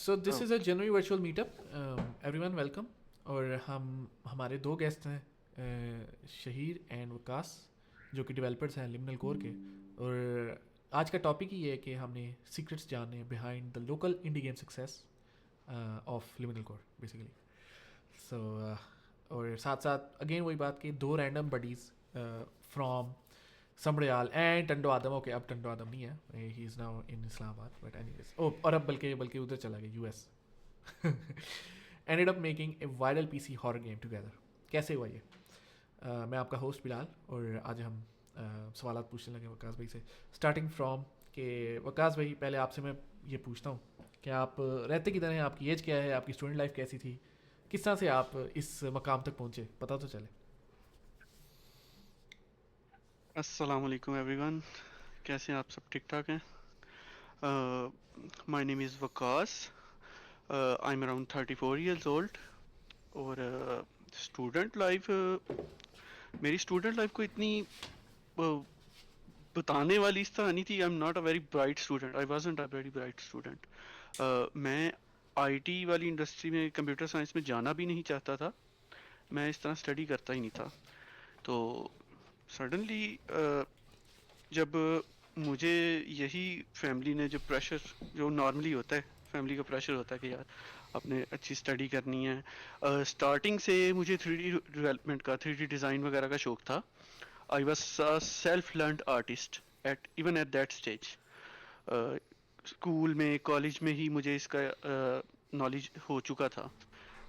So this is a okay. January virtual meetup. Everyone welcome. और हम हमारे दो गेस्ट हैं, शहीर एंड वकास, जो कि डेवलपर्स हैं लिमिनल कोर के. और आज का टॉपिक ही ये है कि हमने सीक्रेट्स जानने behind the local indie game success of liminal core basically. So और साथ साथ अगेन वही बात कि दो random buddies from Sambrial and Tando Adam. Okay, अब टंडो आदम नहीं है, he is now in Islamabad, but anyways. ओ, और अब बल्कि बल्कि उधर चला गया, US. Ended up making a viral PC horror game together. कैसे हुआ ये? मैं आपका होस्ट बिलाल, और आज हम सवाल पूछने लगे वकास भाई से. स्टार्टिंग फ्रॉम कि वकास भाई, पहले आपसे मैं ये पूछता हूँ कि आप रहते किधर हैं, आपकी एज क्या है, आपकी स्टूडेंट लाइफ कैसी थी, किस तरह से आप इस मकाम तक पहुँचे, पता तो चले. अस्सलाम वालेकुम एवरीवन। कैसे हैं आप? सब ठीक ठाक हैं? My name is Waqas. I am around 34 years old. और स्टूडेंट लाइफ, मेरी स्टूडेंट लाइफ को इतनी बताने वाली इस तरह नहीं थी। आई am not a very bright student. I wasn't a very bright student. मैं आईटी वाली इंडस्ट्री में, कंप्यूटर साइंस में जाना भी नहीं चाहता था। मैं इस तरह स्टडी करता ही नहीं था। तो सडनली जब मुझे यही फैमिली ने जो प्रेशर, जो नॉर्मली होता है, फैमिली का प्रेशर होता है कि यार आपने अच्छी स्टडी करनी है। स्टार्टिंग से मुझे 3D डेवलपमेंट का, 3D डिज़ाइन वगैरह का शौक था। I was self learned artist eight even at that stage. School में, कॉलेज में ही मुझे इसका नॉलेज हो चुका था।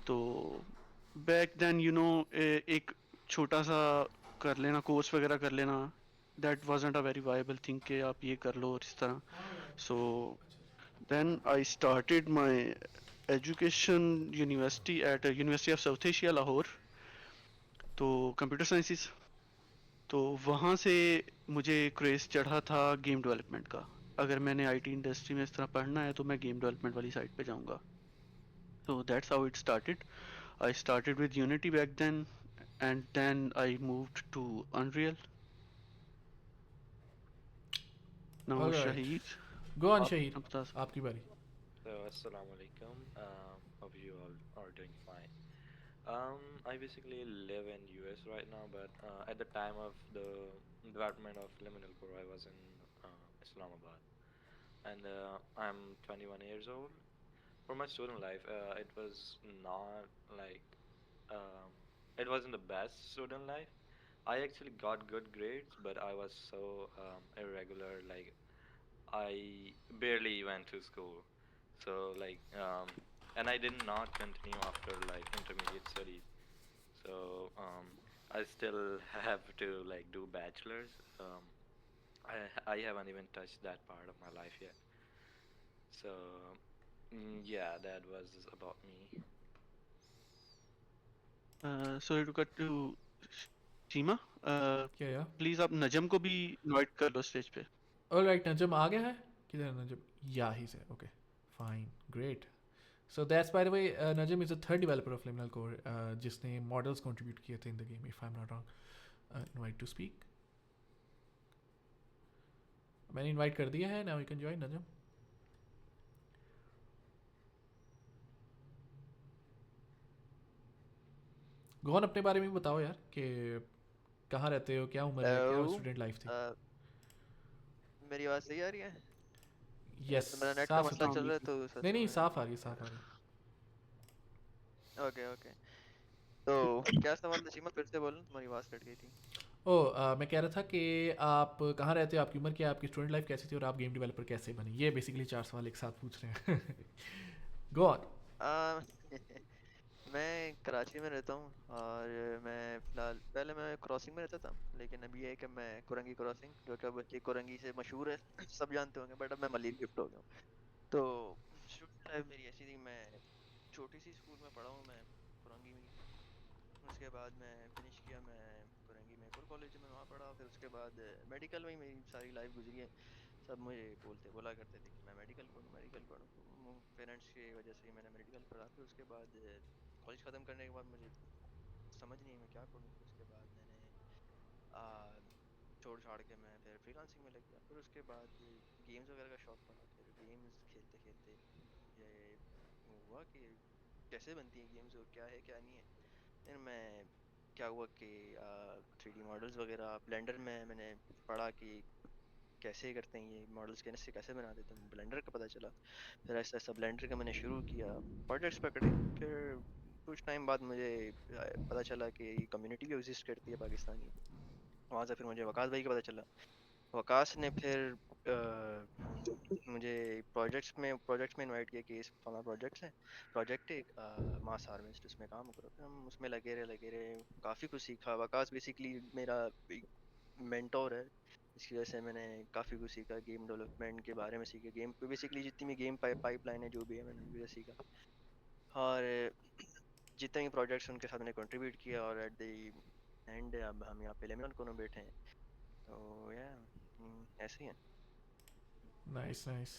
तो बैक देन एक छोटा सा कर लेना, कोर्स वगैरह कर लेना, that wasn't a very viable thing कि आप ये कर लो और इस तरह. So then I started my education university at University of South Asia Lahore, तो कंप्यूटर साइंसेस. तो वहाँ से मुझे क्रेज चढ़ा था गेम डेवलपमेंट का. अगर मैंने आईटी इंडस्ट्री में इस तरह पढ़ना है तो मैं गेम डेवलपमेंट वाली साइड पे जाऊंगा. So that's how it started. I started with Unity back then, and then I moved to Unreal. Now all right, Shahid, go on आप शहीर, बता सकते आपकी बारी. So, Assalamu alaikum. Hope you all are doing fine. I basically live in US right now, but at the time of the development of Liminal Core, I was in Islamabad, and I'm 21 years old. For my student life, it was not like um, it wasn't the best student life. I actually got good grades, but I was so irregular. Like I barely went to school. So and I did not continue after like intermediate studies. So I still have to like do bachelor's. I haven't even touched that part of my life yet. So yeah, that was about me. sorry to cut to Seema. क्या यार? Please आप नजम को भी invite कर लो stage पे. All right, Najam आ गया है. किधर है नजम? या ही से. Okay, fine, great. So that's by the way, Najam is the third developer of liminal Core, जिसने मॉडल्स कंट्रीब्यूट किए थे in the game, if I am not wrong. Invite to speak. मैंने इनवाइट कर दिया है, now you can join Najam. Gone, अपने बारे में भी बताओ यार कि कहाँ रहते हो, क्या उम्र है, क्या हेलो। स्टूडेंट लाइफ थी. अ, मेरी आवाज़ सही आ रही है? यस, मेरा नेट का साफ मसला सुथरी. अस्सलाम चल रहा है वालेकुम. तो नहीं सच नहीं, में। साफ आ रही है, साफ आ रही है. Okay okay. तो क्या सवाल था सीमा, फिर से बोलूं, तुम्हारी आवाज़ कट गई थी। ओ, मैं कह रहा था कि आप कहाँ रहते हो, आपकी उम्र क्या है, आपकी स्टूडेंट लाइफ कैसी थी, और आप गेम डेवलपर कैसे बने. ये बेसिकली चार सवाल एक साथ पूछ रहे हैं. Go on. आ, मैं कराची में रहता हूँ और मैं फ़िलहाल, पहले मैं क्रॉसिंग में रहता था, लेकिन अभी ये है कि मैं कोरंगी क्रॉसिंग, जो कि अब ये कोरंगी से मशहूर है, सब जानते होंगे, बट अब मैं मलिर शिफ्ट हो गया हूँ। तो स्टूडेंट लाइफ मेरी ऐसी थी, मैं छोटी सी स्कूल में पढ़ा हूँ, मैं कोरंगी में ही। उसके बाद मैं फिनिश किया, मैं कोरंगी में एक और कॉलेज में वहाँ पढ़ा। फिर उसके बाद मेडिकल में ही मेरी सारी लाइफ गुजरी है। सब मुझे बोला करते थे कि मैं मेडिकल पढ़ूँ, मेडिकल पढ़ूँ, तो पेरेंट्स की वजह से ही मैंने मेडिकल पढ़ा। फिर उसके बाद कॉलेज ख़त्म करने के बाद मुझे समझ नहीं मैं क्या पढ़ूँ। फिर उसके बाद मैंने आ, छोड़ छाड़ के मैं फिर फ्रीलांसिंग में लग गया। फिर उसके बाद गेम्स वगैरह का शौक़ पड़ा, फिर गेम्स खेलते खेलते ये हुआ कि कैसे बनती हैं गेम्स और क्या है क्या नहीं है। फिर मैं क्या हुआ कि 3D मॉडल्स वगैरह ब्लेंडर में मैंने पढ़ा कि कैसे करते हैं ये मॉडल्स के से कैसे बनाते हैं, तो ब्लेंडर का पता चला। फिर ऐसा ऐसा ब्लेंडर का मैंने शुरू किया, प्रोजेक्ट्स पकड़े। फिर कुछ टाइम बाद मुझे पता चला कि ये कम्युनिटी भी एग्जिस्ट करती है पाकिस्तानी। वहाँ से फिर मुझे वकास भाई का पता चला। वकास ने फिर मुझे प्रोजेक्ट्स में इनवाइट किया कि इस फला प्रोजेक्ट है एक मास हार्वेस्ट, उसमें काम करो। फिर हम उसमें लगे रहे काफ़ी कुछ सीखा। वकास बेसिकली मेरा मेंटोर है, इसकी वजह से मैंने काफ़ी कुछ सीखा, गेम डेवलपमेंट के बारे में सीखा, गेम बेसिकली जितनी भी गेम पाइपलाइन है जो भी है मैंने उनकी वजह से सीखा। और जितने भी प्रोजेक्ट्स उनके साथ मैंने कंट्रीब्यूट किया, और एट द एंड अब हम यहाँ पे लेमिनल कोनो बैठे हैं। तो या ऐसे ही है। Nice nice,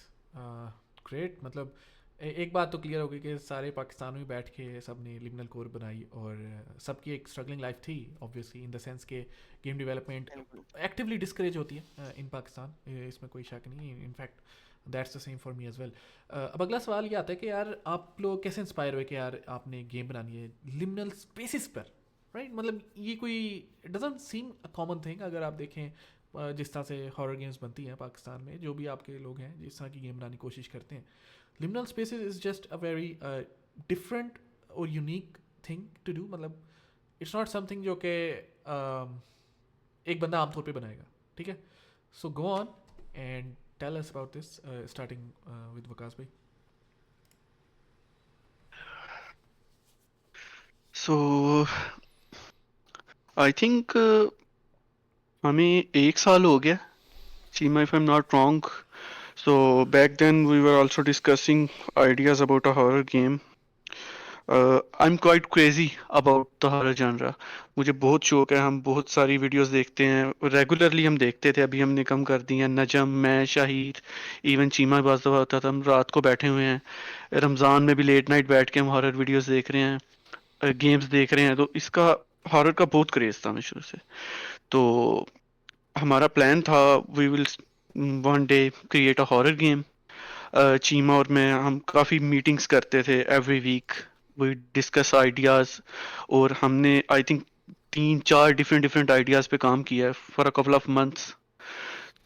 great. मतलब एक बात तो क्लियर हो गई कि सारे पाकिस्तान में बैठ के सब ने लिमिनल कोर बनाई, और सबकी एक स्ट्रगलिंग लाइफ थी ऑब्वियसली, इन द सेंस के गेम डेवलपमेंट बिल्कुल। एक्टिवली डिस्करेज होती है इन पाकिस्तान, इसमें कोई शक नहीं है। In fact that's the same for me as well. अब अगला सवाल ये आता है कि यार आप लोग कैसे इंस्पायर हुए कि यार आपने गेम बनानी है लिमिनल स्पेसिस पर, राइट? मतलब ये कोई doesn't seam a common thing. अगर आप देखें जिस तरह से हॉरर गेम्स बनती हैं पाकिस्तान में, जो भी आपके लोग हैं जिस तरह की गेम बनाने की कोशिश करते हैं, liminal spaces is just a very different और यूनिक थिंग टू डू। मतलब इट्स नॉट समथिंग जो कि एक बंदा आमतौर पे बनाएगा, ठीक है? So go on and tell us about this, starting with Waqas भाई। सो आई थिंक हमें 1 साल हो गया, Seema, if I'm not wrong. So back then we were also discussing ideas about a horror game. I'm quite crazy about the horror genre. मुझे बहुत शौक है, हम बहुत सारी वीडियोस देखते हैं रेगुलरली, हम देखते थे, अभी हमने कम कर दी है। नजम, मैं, शाहिर, इवन चीमा बाज दफा होता था, हम रात को बैठे हुए हैं, रमज़ान में भी लेट नाइट बैठ के हम हॉरर वीडियोस देख रहे हैं, गेम्स देख रहे हैं। तो इसका हॉरर का बहुत क्रेज था हमें शुरू से। तो हमारा प्लान था we will one day create a horror game. Cheema और मैं हम काफ़ी मीटिंग्स करते थे every week, we discuss ideas. और हमने I think 3-4 different different ideas पे काम किया है for a couple of months.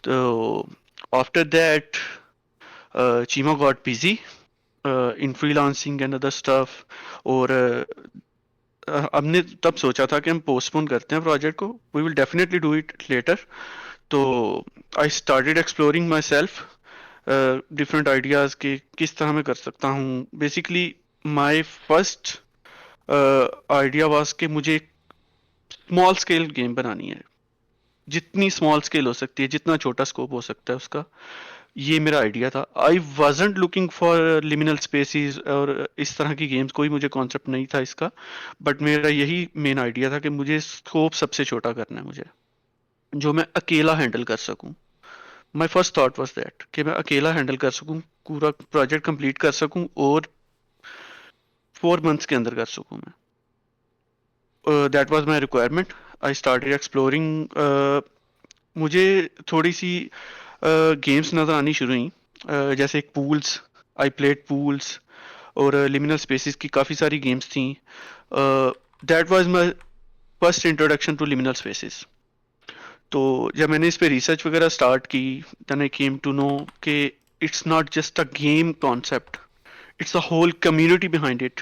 तो after that Cheema got busy in freelancing and other stuff. और हमने तब सोचा था कि हम पोस्टपोन करते हैं प्रोजेक्ट को, we will definitely do it later. तो I started exploring myself different ideas के किस तरह मैं कर सकता हूँ। Basically my first idea was कि मुझे स्मॉल स्केल गेम बनानी है, जितनी स्मॉल स्केल हो सकती है, जितना छोटा स्कोप हो सकता है उसका। ये मेरा आइडिया था। I wasn't looking for liminal spaces और इस तरह की गेम्स, कोई मुझे कॉन्सेप्ट नहीं था इसका। बट मेरा यही मेन आइडिया था कि मुझे स्कोप सबसे छोटा करना है, मुझे जो मैं अकेला हैंडल कर सकूं। My first thought was that कि मैं अकेला हैंडल कर सकूं, पूरा प्रोजेक्ट कंप्लीट कर सकूं और 4 मंथ्स के अंदर कर सकूं मैं। That was my requirement. I started exploring. मुझे थोड़ी सी गेम्स नज़र आनी शुरू हुई, जैसे एक पूल्स, आई प्लेड पूल्स, और लिमिनल स्पेसिस की काफ़ी सारी गेम्स थी। That was my first introduction to liminal spaces. तो जब मैंने इस पे रिसर्च वगैरह स्टार्ट की, then I came to know कि it's not just a game concept, it's a whole community behind it.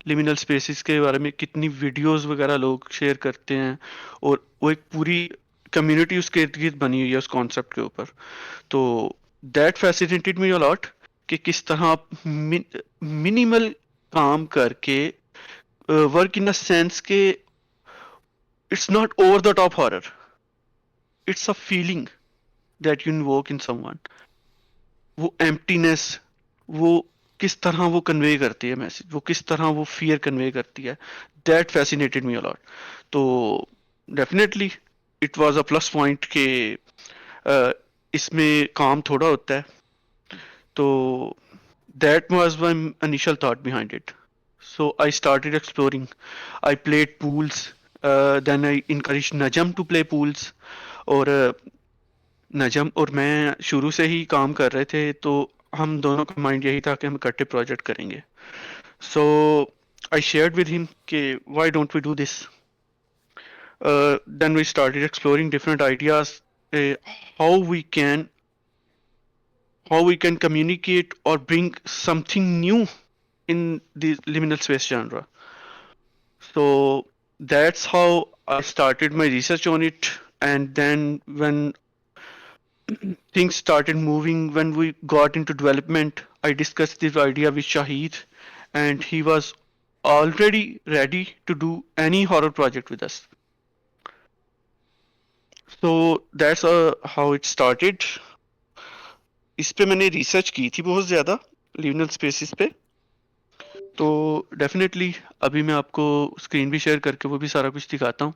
Liminal spaces के बारे में कितनी वीडियोस वगैरह लोग शेयर करते हैं, और वो एक पूरी कम्युनिटी उसके इर्द गिर्द बनी हुई है उस कॉन्सेप्ट के ऊपर। तो दैट फैसिनेटेड मी अलॉट कि किस तरह आप मिनिमल काम करके वर्क इन अ सेंस के it's not over the top horror, it's a feeling that you invoke in someone. वो एम्प्टीनेस, वो किस तरह वो कन्वे करती है मैसेज, वो किस तरह वो फियर कन्वे करती है, दैट फैसिनेटेड मी अलॉट। तो definitely it was a plus point के इसमें काम थोड़ा होता है। तो that was my initial thought behind it. So I started exploring, I played pools, then I encourage Najam to play pools. और नजम और मैं शुरू से ही काम कर रहे थे, तो हम दोनों का माइंड यही था कि हम इकट्ठे प्रोजेक्ट करेंगे। So I shared with him, okay, why don't we do this? Then we started exploring different ideas, uh, how we can how we can communicate or bring something new in the liminal space genre. So that's how I started my research on it. And then when things started moving, when we got into development, I discussed this idea with Shahid, and he was already ready to do any horror project with us. So that's how it started. इस पे मैंने research की थी बहुत ज़्यादा liminal spaces पे, तो definitely अभी मैं आपको स्क्रीन भी शेयर करके वो भी सारा कुछ दिखाता हूँ.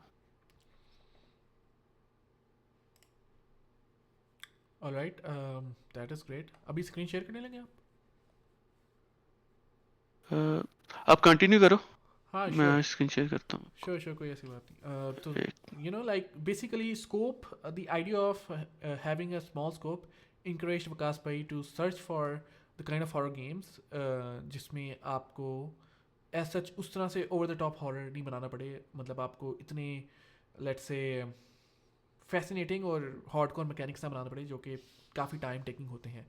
Alright, that is great. अभी स्क्रीन शेयर करने लगे आप? आप कंटिन्यू करो, हाँ, मैं श्योर स्क्रीन शेयर करता हूँ. श्योर, कोई ऐसी बात नहीं. तो you know like basically scope, the idea of having a small scope encouraged Vikas भाई to search for the kind of horror games जिसमें आपको एज सच उस तरह से ओवर द टॉप हॉरर नहीं बनाना पड़े. मतलब आपको इतने लेट्स से फैसिनेटिंग और हार्डकोर मैकेनिक्स ना बनाना पड़े जो कि काफ़ी टाइम टेकिंग होते हैं.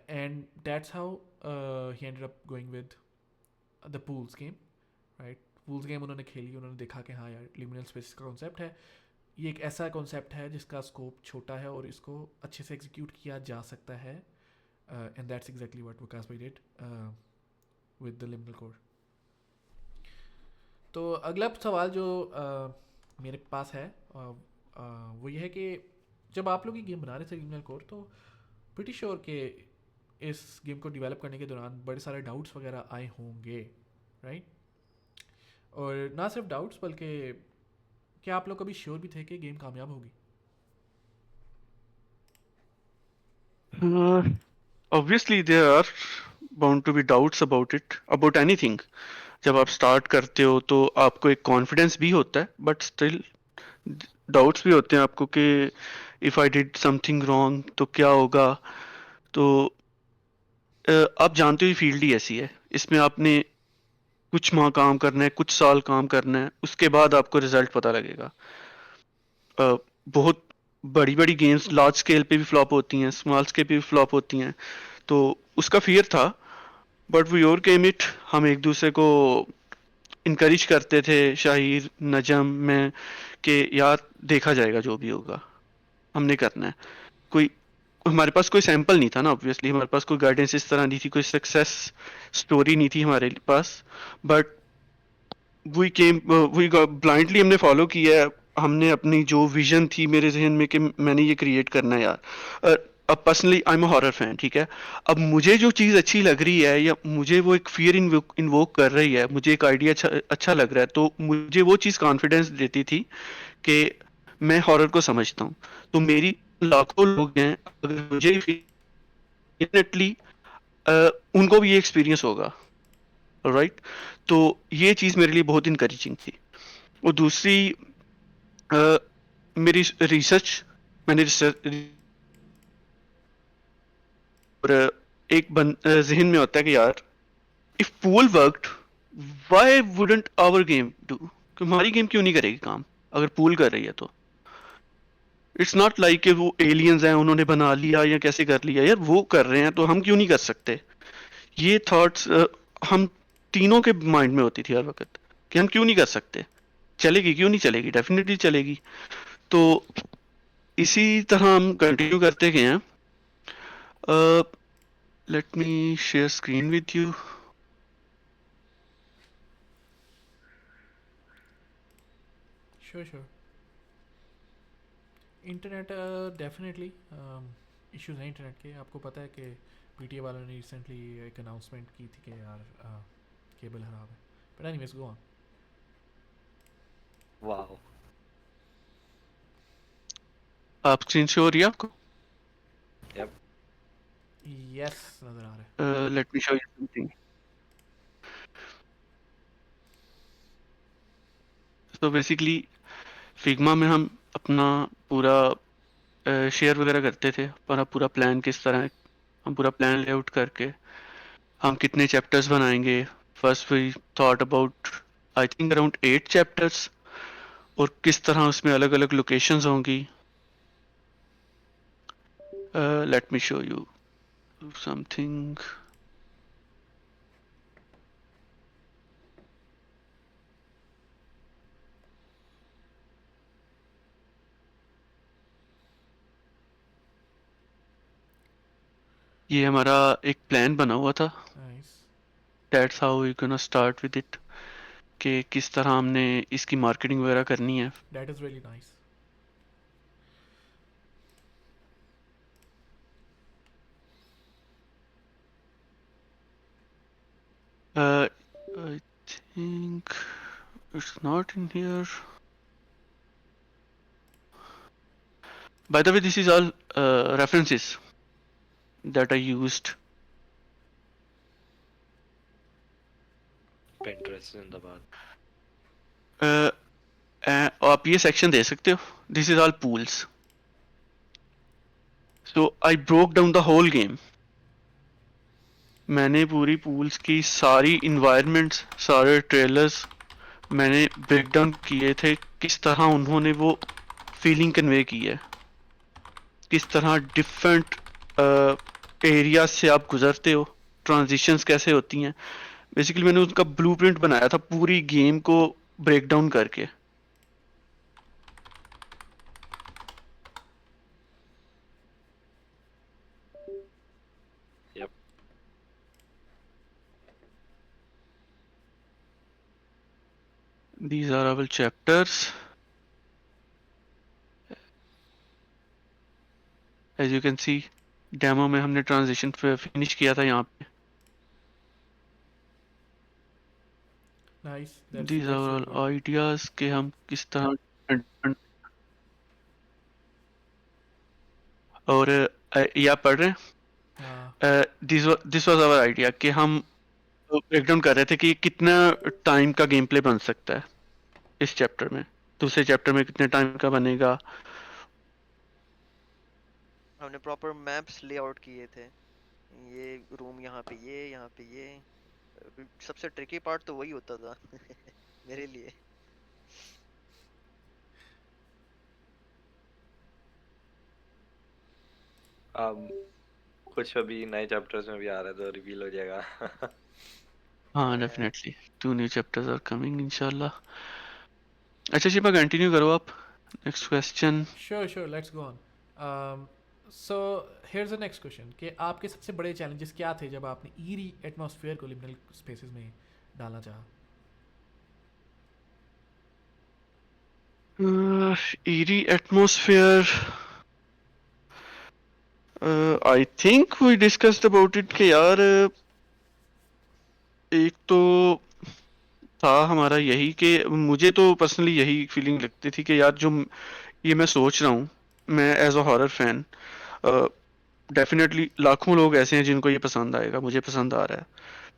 And that's how he ended up going with the pools game, right. Pools game उन्होंने खेली, उन्होंने देखा कि हाँ यार लिमिनल स्पेस का कॉन्सेप्ट है, ये एक ऐसा कॉन्सेप्ट है जिसका स्कोप छोटा है और इसको अच्छे से एग्जीक्यूट किया जा सकता है. एंड दैट्स एग्जैक्टली व्हाट विकास भाई did with the liminal core. तो अगला सवाल जो मेरे पास है वो ये है कि जब आप लोग ये गेम बना रहे थे लिमिनल कोर, तो प्रीटी श्योर कि इस गेम को डेवलप करने के दौरान बड़े सारे डाउट्स वगैरह आए होंगे, राइट. और ना सिर्फ डाउट्स बल्कि क्या आप लोग कभी श्योर भी थे कि गेम कामयाब होगी? Obviously there are bound to be doubts about it, about anything. जब आप स्टार्ट करते हो तो आपको एक कॉन्फिडेंस भी होता है, बट स्टिल डाउट्स भी होते हैं आपको कि if I did something wrong तो क्या होगा. तो आप जानते हो ये फील्ड ही ऐसी है, इसमें आपने कुछ माह काम करना है, कुछ साल काम करना है, उसके बाद आपको रिजल्ट पता लगेगा. बहुत बड़ी बड़ी गेम्स लार्ज स्केल पे भी फ्लॉप होती हैं, स्मॉल स्केल पे भी फ्लॉप होती हैं, तो उसका फियर था. But we overcame it. हम एक दूसरे को इनकरेज करते थे, शाहिर, नजम, मैं, कि यार देखा जाएगा जो भी होगा, हमने करना है. कोई हमारे पास कोई सैंपल नहीं था ना, ऑब्वियसली हमारे पास कोई गाइडेंस इस तरह नहीं थी, कोई सक्सेस स्टोरी नहीं थी हमारे पास. बट वी ब्लाइंडली हमने फॉलो किया है. हमने अपनी जो विजन थी मेरे जहन में कि मैंने ये क्रिएट करना है यार. अब personally I am a horror fan, ठीक है. अब मुझे जो चीज़ अच्छी लग रही है या मुझे वो एक फियर इन्वोक कर रही है, मुझे एक आइडिया अच्छा लग रहा है, तो मुझे वो चीज़ कॉन्फिडेंस देती थी कि मैं हॉरर को समझता हूँ. तो मेरी लाखों लोग हैं, अगर मुझे डेफिनेटली उनको भी ये एक्सपीरियंस होगा, राइट. तो ये चीज़ मेरे लिए बहुत इनकरेजिंग थी. और दूसरी मेरी रिसर्च, मैंने रिसर्च, और एक जहन में होता है कि यार if pool worked, why wouldn't our game do. हमारी गेम क्यों नहीं करेगी काम अगर पूल कर रही है तो. इट्स नॉट लाइक कि वो एलियंस हैं उन्होंने बना लिया या कैसे कर लिया, यार वो कर रहे हैं तो हम क्यों नहीं कर सकते. ये थॉट्स हम तीनों के माइंड में होती थी हर वक्त कि हम क्यों नहीं कर सकते. चलेगी क्यों नहीं चलेगी, डेफिनेटली चलेगी. तो इसी तरह हम कंटिन्यू करते गए हैं. Let me share screen with you. Sure sure. Internet definitely issues हैं इंटरनेट के. आपको पता है कि पीटीए वालों ने रिसेंटली एक अनाउंसमेंट की थी कि यार केबल खराब है. But anyways go on. Wow. आप स्क्रीन शो हो रही है आपको? Yep. यस, नज़र आ रहा है. Late me show you something. तो बेसिकली फिग्मा में हम अपना पूरा शेयर वगैरह करते थे, हमारा पूरा प्लान किस तरह है, हम पूरा प्लान लेआउट करके हम कितने चैप्टर्स बनाएंगे, first we thought about I think around 8 chapters, और किस तरह उसमें अलग अलग लोकेशंस होंगी. Let me show you something. ये हमारा एक प्लान बना हुआ था. Nice. That's how we gonna start with it, कि किस तरह हमने इसकी मार्केटिंग वगैरह करनी है. That is really nice. I think it's not in here. By the way, this is all references that I used. Pinterest जिंदाबाद. आप ये सेक्शन दे सकते हो. This is all pools. So I broke down the whole game. मैंने पूरी pools की सारी environments, सारे trailers मैंने ब्रेक डाउन किए थे, किस तरह उन्होंने वो फीलिंग कन्वे की है, किस तरह डिफरेंट एरिया से आप गुजरते हो, ट्रांजिशंस कैसे होती हैं. बेसिकली मैंने उसका ब्लूप्रिंट बनाया था पूरी गेम को ब्रेक डाउन करके. Yep. These are our chapters. As you can see, demo में हमने ट्रांजिशन फिनिश किया था यहाँ पे. Nice. These are all ideas कि हम किस तरह. और ये आप पढ़ रहे हैं. हाँ. दिस वाज आवर आइडिया कि हम ब्रेक डाउन कर रहे थे कि कितना टाइम का गेम प्ले बन सकता है इस चैप्टर में, दूसरे चैप्टर में कितने टाइम का बनेगा. हमने प्रॉपर मैप्स लेआउट किए थे. ये रूम यहाँ पे, ये यहाँ पे, ये सबसे ट्रिकी पार्ट तो वही होता था मेरे लिए. कुछ अभी नए चैप्टर्स में भी आ रहा है तो रिवील हो जाएगा. हाँ definitely 2 new chapters are coming इंशाल्लाह. अच्छा शिपा कंटिन्यू करो आप. Next question. Sure let's go on. So here's the next question कि आपके सबसे बड़े चैलेंजेस क्या थे जब आपने ईरी एटमॉस्फेयर को लिमिनल स्पेसेस में डालना चाहा. eerie atmosphere. I think we discussed about it कि यार एक तो था हमारा यही कि मुझे तो पर्सनली यही फीलिंग लगती थी कि यार जो ये मैं सोच रहा हूँ, मैं as a horror fan, definitely लाखों लोग ऐसे हैं जिनको ये पसंद आएगा, मुझे पसंद आ रहा है.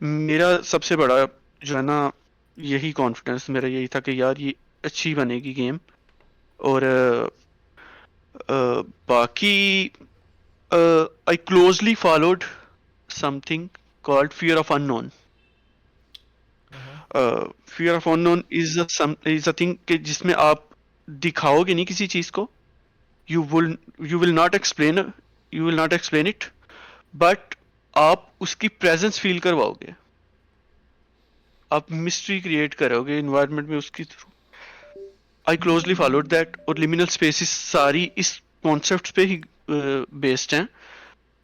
मेरा सबसे बड़ा जो है ना यही कॉन्फिडेंस मेरा यही था कि यार ये अच्छी बनेगी गेम. और बाकी I closely followed something called fear of unknown. Fear of unknown is a thing कि जिसमें आप दिखाओगे नहीं किसी चीज को. You will not explain it, but आप उसकी प्रेजेंस फील करवाओगे, आप मिस्ट्री क्रिएट करोगे इन्वायरमेंट में उसकी through. I closely followed that. और लिमिनल स्पेसिस सारी इस कॉन्सेप्ट पे ही बेस्ड हैं.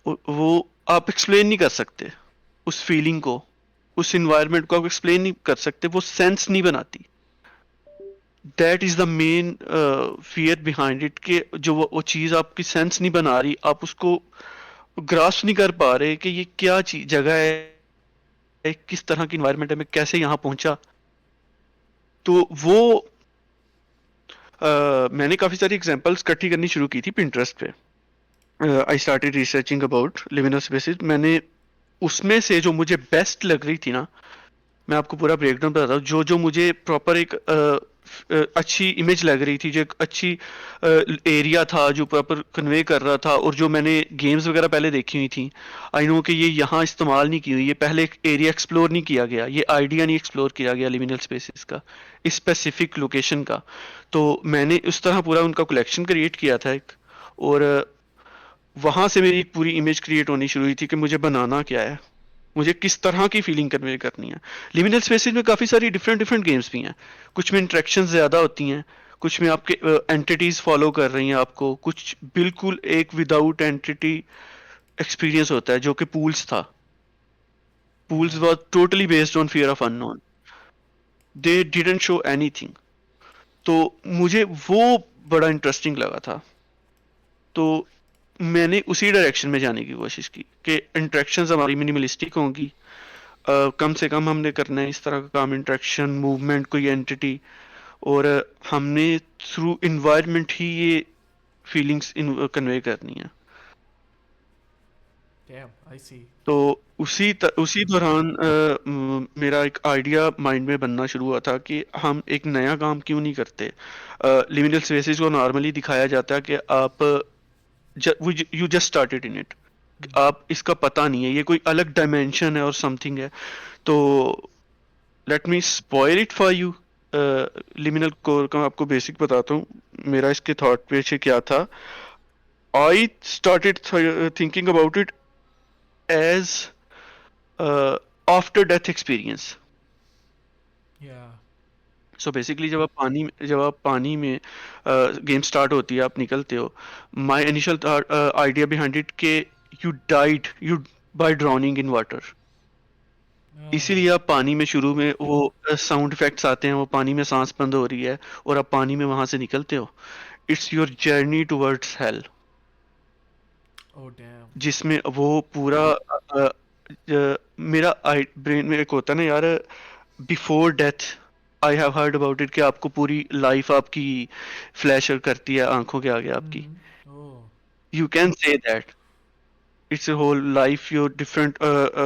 वो आप एक्सप्लेन नहीं कर सकते उस फीलिंग को, उस इन्वायरमेंट को आप एक्सप्लेन नहीं कर सकते, वो सेंस नहीं बनाती. That is the main fear behind it कि जो वो चीज़ आपकी सेंस नहीं बना रही, आप उसको ग्रास्प नहीं कर पा रहे कि ये क्या चीज जगह है, किस तरह की इन्वायरमेंट है, मैं कैसे यहाँ पहुंचा. तो वो मैंने काफ़ी सारी एग्जांपल्स इकट्ठी करनी शुरू की थी पिंटरेस्ट पे. I started researching about liminal spaces. मैंने उसमें से जो मुझे बेस्ट लग रही थी ना, मैं आपको पूरा ब्रेकडाउन बताता हूँ. जो मुझे प्रॉपर एक अच्छी इमेज लग रही थी, जो एक अच्छी एरिया था जो प्रॉपर कन्वे कर रहा था, और जो मैंने गेम्स वगैरह पहले देखी हुई थी, आई नो कि ये यहाँ इस्तेमाल नहीं की हुई, ये पहले एक एरिया एक्सप्लोर नहीं किया गया, ये आइडिया नहीं एक्सप्लोर किया गया लिमिनल स्पेसेस का, इस स्पेसिफिक लोकेशन का। तो मैंने उस तरह पूरा उनका कलेक्शन क्रिएट किया था एक, और वहां से मेरी एक पूरी इमेज क्रिएट होनी शुरू हुई थी कि मुझे बनाना क्या है, मुझे किस तरह की फीलिंग कन्वे करनी है। लिमिनल स्पेसेस में काफ़ी सारी डिफरेंट डिफरेंट गेम्स भी हैं, कुछ में इंटरेक्शन ज़्यादा होती हैं, कुछ में आपके एंटिटीज फॉलो कर रही हैं आपको, कुछ बिल्कुल एक विदाउट एंटिटी एक्सपीरियंस होता है, जो कि पूल्स था। Pools Yeah. Was totally based on fear of unknown, they didn't show anything. तो मुझे वो बड़ा इंटरेस्टिंग लगा था, तो मैंने उसी डायरेक्शन में जाने की कोशिश की कि इंटरेक्शंस हमारी मिनिमलिस्टिक होंगी, कम से कम हमने करना है इस तरह का काम, इंटरेक्शन, मूवमेंट, कोई एंटिटी, और हमने थ्रू इन्वायरमेंट ही ये फीलिंग्स कन्वे करनी है। Damn, I see. तो उसी दौरान मेरा एक आइडिया माइंड में बनना शुरू हुआ था कि हम एक नया काम क्यों नहीं करते। लिमिनल स्पेसेस को नॉर्मली दिखाया जाता है कि आप you just started in it, आप इसका पता नहीं है, ये कोई अलग डायमेंशन है और समथिंग है। तो let me spoil it for you. Liminal core का आपको बेसिक बताता हूँ, मेरा इसके थॉट पीछे क्या था। I started thinking about it as after death experience. Yeah. So basically जब आप पानी में गेम स्टार्ट होती है, आप निकलते हो, my initial idea behind it के you by drowning in water. Oh. इसीलिए आप पानी में शुरू में वो साउंड इफेक्ट्स आते हैं, वो पानी में सांस बंद हो रही है और आप पानी में वहां से निकलते हो। It's your journey towards hello, Oh, damn. जिसमें वो पूरा मेरा ब्रेन में एक होता है ना यार, before death I have heard about it, कि आपको पूरी लाइफ आपकी फ्लैश करती है आंखों के आगे आपकी। Oh. You can say that it's a whole life your different,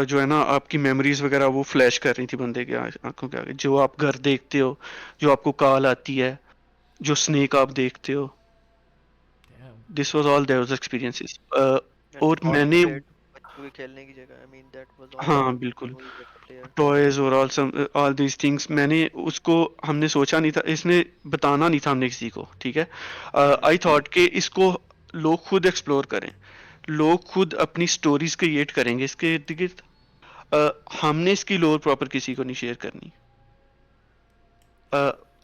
जो है ना आपकी मेमोरीज वगैरह वो फ्लैश कर रही थी बंदे के आंखों के आगे, जो आप घर देखते हो, जो आपको कॉल आती है, जो स्नेक आप देखते हो। Damn. This was all their experiences. And और टॉयज मैंने, थे बच्चों के खेलने की जगह, I mean that was also हाँ बिल्कुल, memories of the player. Toys और ऑल दीज थिंग्स, मैंने उसको, हमने सोचा नहीं था, इसने बताना नहीं था हमने किसी को, ठीक है। आई थॉट कि इसको लोग खुद एक्सप्लोर करें, लोग खुद अपनी स्टोरीज क्रिएट करेंगे इसके इर्द गिर्द। हमने इसकी लोर प्रॉपर किसी को नहीं शेयर करनी।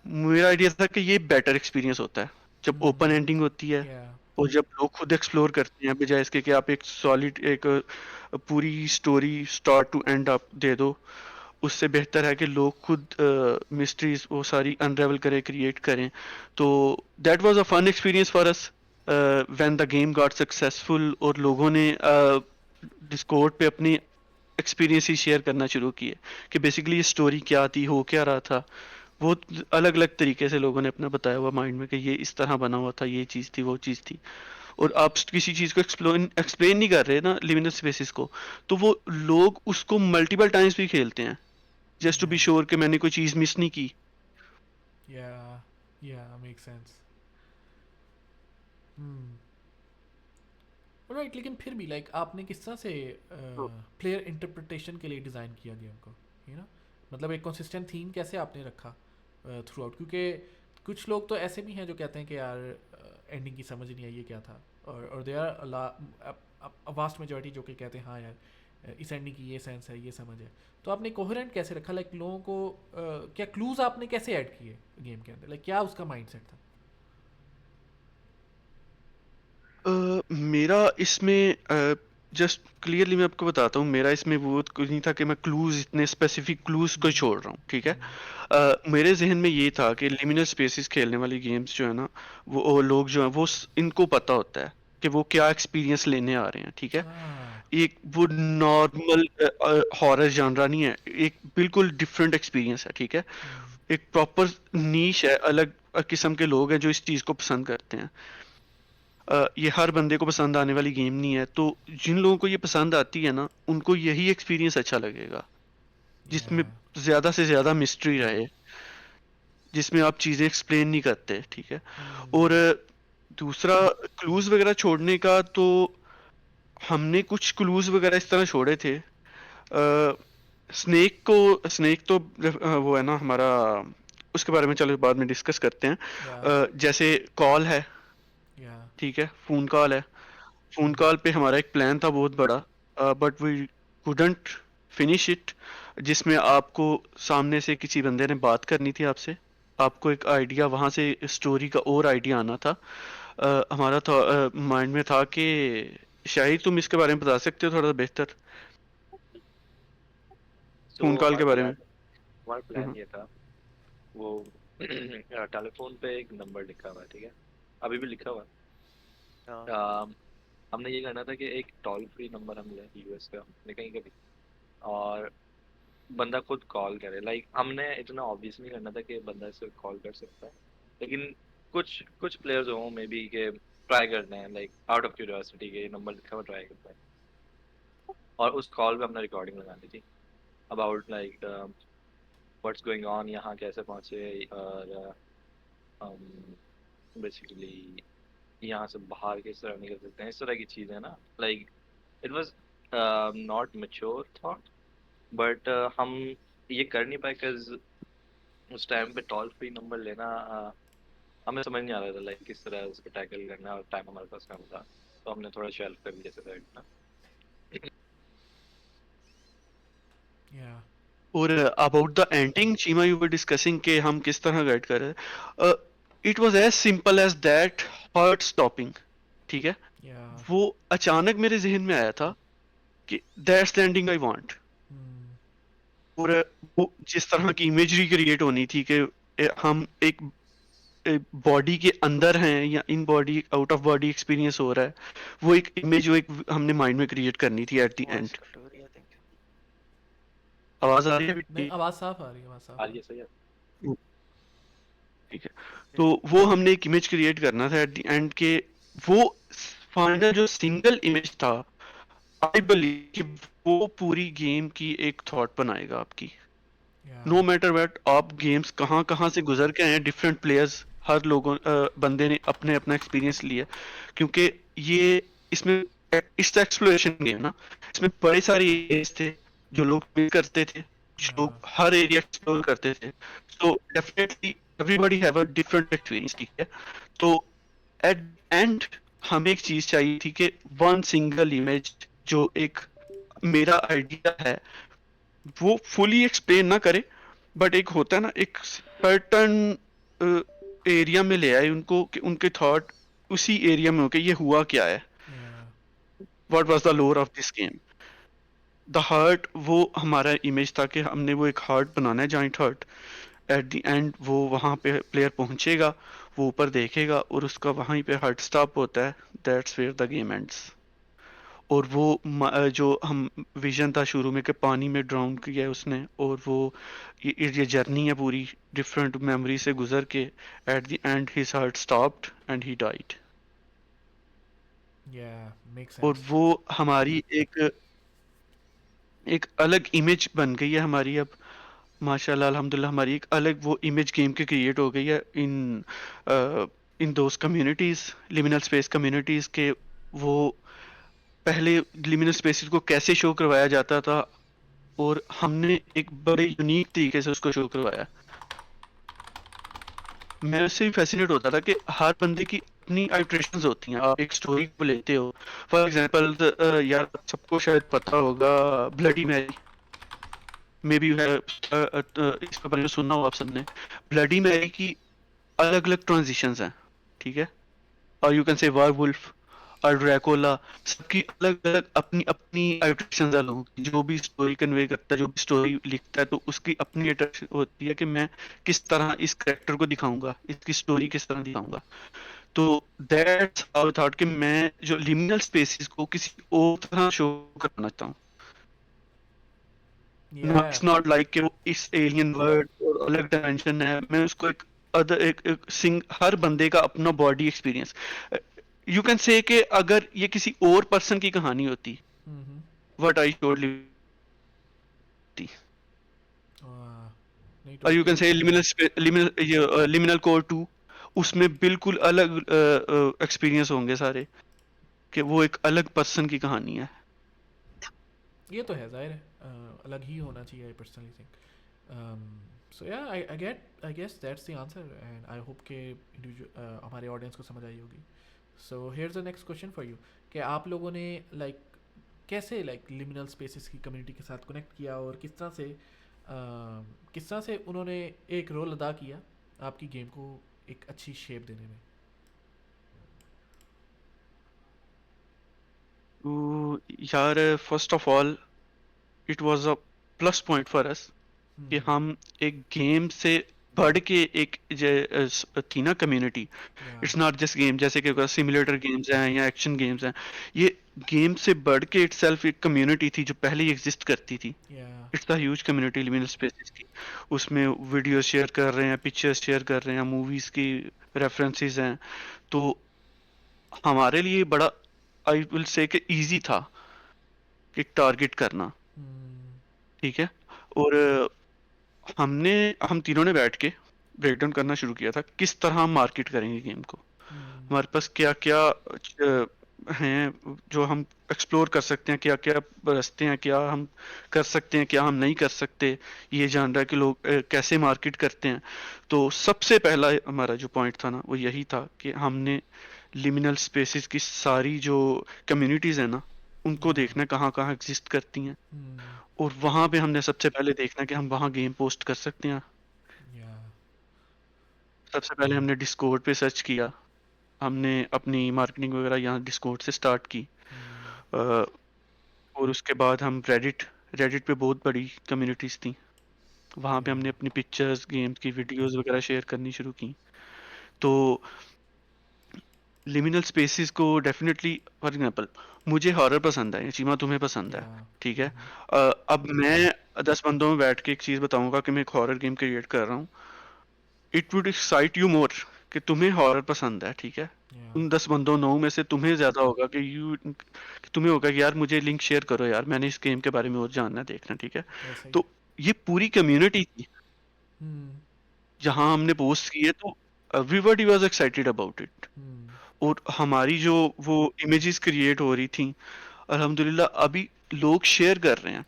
मेरा आइडिया था कि ये बेटर एक्सपीरियंस होता है जब ओपन एंडिंग होती है, Yeah. और जब लोग खुद एक्सप्लोर करते हैं, बजाय इसके कि आप एक सॉलिड एक पूरी स्टोरी स्टार्ट टू एंड आप दे दो। उससे बेहतर है कि लोग खुद मिस्ट्रीज वो सारी अनरेवल करें, क्रिएट करें। तो that was a fun experience for us when the game got successful, और लोगों ने डिस्कॉर्ड पे अपनी एक्सपीरियंस ही शेयर करना शुरू किए कि बेसिकली ये स्टोरी क्या थी, हो क्या रहा था। वो अलग अलग तरीके से लोगों ने अपना बताया हुआ माइंड में कि ये इस तरह बना हुआ था, ये चीज़ थी, वो चीज़ थी। और आप किसी चीज़ को एक्सप्लेन नहीं कर रहे ना लिमिनल स्पेसिस को, तो वो लोग उसको मल्टीपल टाइम्स भी खेलते हैं, just to be Yeah. Sure कि मैंने कोई चीज़ मिस नहीं की। Yeah. Yeah, makes sense. Hmm. Right, लेकिन फिर भी लाइक आपने किस तरह से प्लेयर इंटरप्रिटेशन के लिए डिज़ाइन किया गेम को, यू नो, मतलब एक कंसिस्टेंट थीम कैसे आपने रखा थ्रू आउट, क्योंकि कुछ लोग तो ऐसे भी हैं जो कहते हैं कि यार एंडिंग की समझ ही नहीं आई ये क्या था, और दे आर वास्ट मेजॉरिटी जो कि कहते हैं हाँ यार इस एंडिंग की ये सेंस है, ये समझ है। तो आपने कोहेरेंट कैसे रखा, लाइक लोगों को क्या क्लूज आपने कैसे ऐड किए गेम के अंदर, लाइक क्या उसका माइंडसेट था? मेरा इसमें जस्ट क्लियरली मैं आपको बताता हूँ, मेरा इसमें वो कुछ नहीं था कि मैं क्लूज, इतने स्पेसिफिक क्लूज को छोड़ रहा हूँ, ठीक है। मेरे जहन में ये था कि लिमिनल स्पेसेस खेलने वाली गेम्स जो है ना, वो लोग जो है वो इनको पता होता है कि वो क्या एक्सपीरियंस लेने आ रहे हैं, ठीक है। हाँ. एक वो नॉर्मल हॉरर जानरा नहीं है, एक बिल्कुल डिफरेंट एक्सपीरियंस है, ठीक है। एक प्रॉपर नीश है, अलग किस्म के लोग हैं जो इस चीज़ को पसंद करते हैं। ये हर बंदे को पसंद आने वाली गेम नहीं है, तो जिन लोगों को ये पसंद आती है ना, उनको यही एक्सपीरियंस अच्छा लगेगा, जिसमें Yeah. ज्यादा से ज्यादा मिस्ट्री रहे। जिसमें आप चीज़ें एक्सप्लेन नहीं करते, ठीक है। और हम्म, दूसरा क्लूज वगैरह छोड़ने का, तो हमने कुछ क्लूज वगैरह इस तरह छोड़े थे। स्नेक तो वो है ना हमारा, उसके बारे में चलो बाद में डिस्कस करते हैं। या जैसे कॉल है, या ठीक है, फोन कॉल है। फोन कॉल पे हमारा एक प्लान था बहुत बड़ा, but we couldn't finish it, जिसमें आपको सामने से किसी बंदे ने बात करनी थी आपसे, आपको एक आइडिया वहां से स्टोरी का और आइडिया आना था। हमारा था माइंड में था कि शायद तुम इसके बारे में बता सकते हो थोड़ा बेहतर, सो फोन कॉल के बारे में। हमारा प्लान हम्म, ये था, वो टेलीफोन पे एक नंबर लिखा हुआ है, ठीक है, अभी भी लिखा हुआ हाँ है। हमने ये करना था कि एक टोल फ्री नंबर हम लें यूएस का, नहीं कहीं का भी, और बंदा खुद कॉल करे। लाइक हमने इतना ऑब्वियस नहीं करना था कि बंदा सिर्फ कॉल कर सकता है, लेकिन कुछ कुछ प्लेयर्स हों मे बी के ट्राई करते हैं, लाइक आउट ऑफ क्यूरियोसिटी के ये नंबर लिखा हुआ ट्राई करता है, और उस कॉल पे हमने रिकॉर्डिंग लगानी थी about like what's going on, यहाँ कैसे पहुँचे, और बेसिकली यहाँ से बाहर किस तरह निकल सकते हैं, इस तरह की चीज़ें ना। Like it was not mature thought, but हम ये कर नहीं पाए, बिकॉज उस टाइम पे टोल फ्री नंबर लेना हमें समझ नहीं आ रहा था लाइक किस तरह उसको टैकल करना, और टाइम हमारे पास कम था, तो हमने थोड़ा शेल्फ कर लिया साइड ना। या और about the ending, Cheema, you were discussing कि हम किस तरह गाइड कर रहे हैं। It was as simple as that, heart stopping, ठीक है। या वो अचानक मेरे जहन में आया था कि that's the ending I want. और वो जिस तरह की इमेजरी क्रिएट होनी थी कि हम एक बॉडी के अंदर हैं या in body out of body experience हो रहा है, वो एक इमेज जो एक हमने माइंड में क्रिएट करनी थी at the voice and. Cut हो रही है आई थिंक। आवाज आ रही है नहीं, अभी? आवाज़ साफ आ रही है, आवाज़ साफ आ आ रही है, सही है। ठीक है। तो वो हमने एक इमेज क्रिएट करना था एट द एंड के, वो फाइनल जो सिंगल इमेज था, आई बिलीव कि वो पूरी गेम की एक थॉट बनाएगा आपकी। रही। या नो मैटर व्हाट आप गेम्स कहाँ कहाँ से गुजर के आए हैं, डिफरेंट प्लेयर्स, हर लोगों बंदे ने अपने अपना एक्सपीरियंस लिया, क्योंकि ये इसमें इट्स एक्सप्लोरेशन गेम ना, इसमें बड़े सारे एरियाज थे जो लोग मिस करते थे, जो या लोग हर एरिया एक्सप्लोर करते थे। So definitely everybody have a different experience, ठीक है। तो एट एंड हमें एक चीज चाहिए थी कि वन सिंगल इमेज, जो एक मेरा आइडिया है, वो फुली एक्सप्लेन ना करे, बट एक होता है ना एक सर्टन एरिया में ले आए उनको, कि उनके थॉट उसी एरिया में हो कि ये हुआ क्या है, या व्हाट वाज द लोर of this game. The heart, वो हमारा इमेज था कि हमने वो एक हार्ट बनाना है, joint heart. At the end वो वहां पे प्लेयर पहुंचेगा, वो ऊपर देखेगा और उसका वहीं पे हार्ट स्टॉप होता है, that's where the game ends. और वो जो हम विजन था शुरू में कि पानी में ड्राउन किया है उसने, और वो ये जर्नी है पूरी डिफरेंट मेमोरी से गुजर के, at the end his heart stopped and he died. या मेक और सेंस। वो हमारी एक एक अलग इमेज बन गई है हमारी अब, माशाल्लाह अल्हम्दुलिल्लाह, हमारी एक अलग वो इमेज गेम की क्रिएट हो गई है in those communities, liminal space communities के। वो पहले लिमिनल स्पेसेस को कैसे शो करवाया जाता था, और हमने एक बड़े यूनिक तरीके से उसको शो करवाया। मैं उससे भी फैसिनेट होता था कि हर बंदे की अपनी आइट्रेशंस होती हैं। आप एक स्टोरी को लेते हो, फॉर एग्जांपल यार सबको शायद पता होगा ब्लडी मैरी, मे बी इसके बारे में सुना हो आप सबने। ब्लडी मैरी की अलग अलग ट्रांजिशंस हैं, ठीक है। और यू कैन से वारवुल्फ और ड्रैकुला, सबकी अलग अलग अपनी अपनी अट्रैक्शन है लोगों की। जो भी स्टोरी कन्वे करता है, जो भी स्टोरी लिखता है, तो उसकी अपनी अट्रैक्शन होती है कि मैं किस तरह इस करेक्टर को दिखाऊंगा, इसकी स्टोरी किस तरह दिखाऊंगा। तो दैट्स हाउ थॉट कि मैं जो लिमिनल स्पेसिस को किसी और तरह शो करना चाहता हूँ। या इट्स नॉट लाइक कि वो इस एलियन वर्ल्ड और अलग डायमेंशन है, मैं उसको एक अदर एक सिंग हर बंदे का अपना बॉडी एक्सपीरियंस, यू कैन से कि अगर ये किसी और पर्सन की कहानी होती, व्हाट आई शोड लिव, वाह, नहीं और यू कैन टोटली। से लिमिनल कोर 2, उसमें बिल्कुल अलग एक्सपीरियंस होंगे सारे, कि वो एक अलग पर्सन की कहानी है। ये तो है, जाहिर है अलग ही होना चाहिए, आई पर्सनली थिंक। सो या I guess that's the answer, and I hope कि हमारे ऑडियंस को समझ आई होगी। So here's the next question for you, कि आप लोगों ने लाइक कैसे लाइक लिमिनल स्पेसेस की कम्युनिटी के साथ कनेक्ट किया, और किस तरह से उन्होंने एक रोल अदा किया आपकी गेम को एक अच्छी शेप देने में। तो यार, first of all it was a plus point for us कि हम एक गेम से बढ़ के एक थी ना कम्युनिटी। या इट्स नॉट जस्ट गेम, जैसे कि सिमुलेटर गेम्स हैं या एक्शन गेम्स हैं, ये गेम से बढ़ के इटसेल्फ एक कम्युनिटी थी जो पहले ही एग्जिस्ट करती थी। या it's a huge community liminal spaces की। उसमें वीडियो शेयर कर रहे हैं, पिक्चर्स शेयर कर रहे हैं, मूवीज की रेफरेंसेस हैं। तो हमारे लिए बड़ा, आई विल से कि इजी था एक टारगेट करना। ठीक है। और हम तीनों ने बैठ के ब्रेकडाउन करना शुरू किया था किस तरह हम मार्केट करेंगे गेम को। हमारे पास क्या क्या हैं जो हम एक्सप्लोर कर सकते हैं, क्या क्या रास्ते हैं, क्या हम कर सकते हैं, क्या हम नहीं कर सकते, ये जान रहा है कि लोग कैसे मार्केट करते हैं। तो सबसे पहला हमारा जो पॉइंट था ना, वो यही था कि हमने लिमिनल स्पेसेस की सारी जो कम्युनिटीज है ना, उनको या देखना कहाँ कहाँ एग्जिस्ट करती हैं, और वहां पे हमने सबसे पहले देखना कि हम वहां गेम पोस्ट कर सकते हैं। या सबसे पहले हमने डिस्कॉर्ड पे सर्च किया, हमने अपनी मार्केटिंग वगैरह यहाँ डिस्कॉर्ड से स्टार्ट की। अ, और उसके बाद हम रेडिट पे बहुत बड़ी कम्युनिटीज थी, वहाँ पे या हमने अपनी पिक्चर्स, गेम्स की वीडियोस वगैरह शेयर करनी शुरू की। तो लिमिनल स्पेसेस को डेफिनेटली, फॉर एग्जांपल, मुझे हॉरर पसंद है, चीमा तुम्हें पसंद है, या ठीक है। अब मैं 10 बंदों में बैठ के एक चीज बताऊंगा कि मैं एक हॉरर गेम क्रिएट कर रहा हूँ, it would excite you more कि तुम्हें हॉरर पसंद है, ठीक है। या उन 10 बंदों 9 में से तुम्हें ज्यादा होगा कि तुम्हें होगा कि यार मुझे लिंक शेयर करो यार, मैंने इस गेम के बारे में और जानना है, देखना, ठीक है। ऐसा ही। तो ये पूरी कम्युनिटी थी जहां हमने पोस्ट किए, तो everybody was excited about it. और हमारी जो वो इमेजेस क्रिएट हो रही थी, अल्हम्दुलिल्लाह अभी लोग शेयर कर रहे हैं।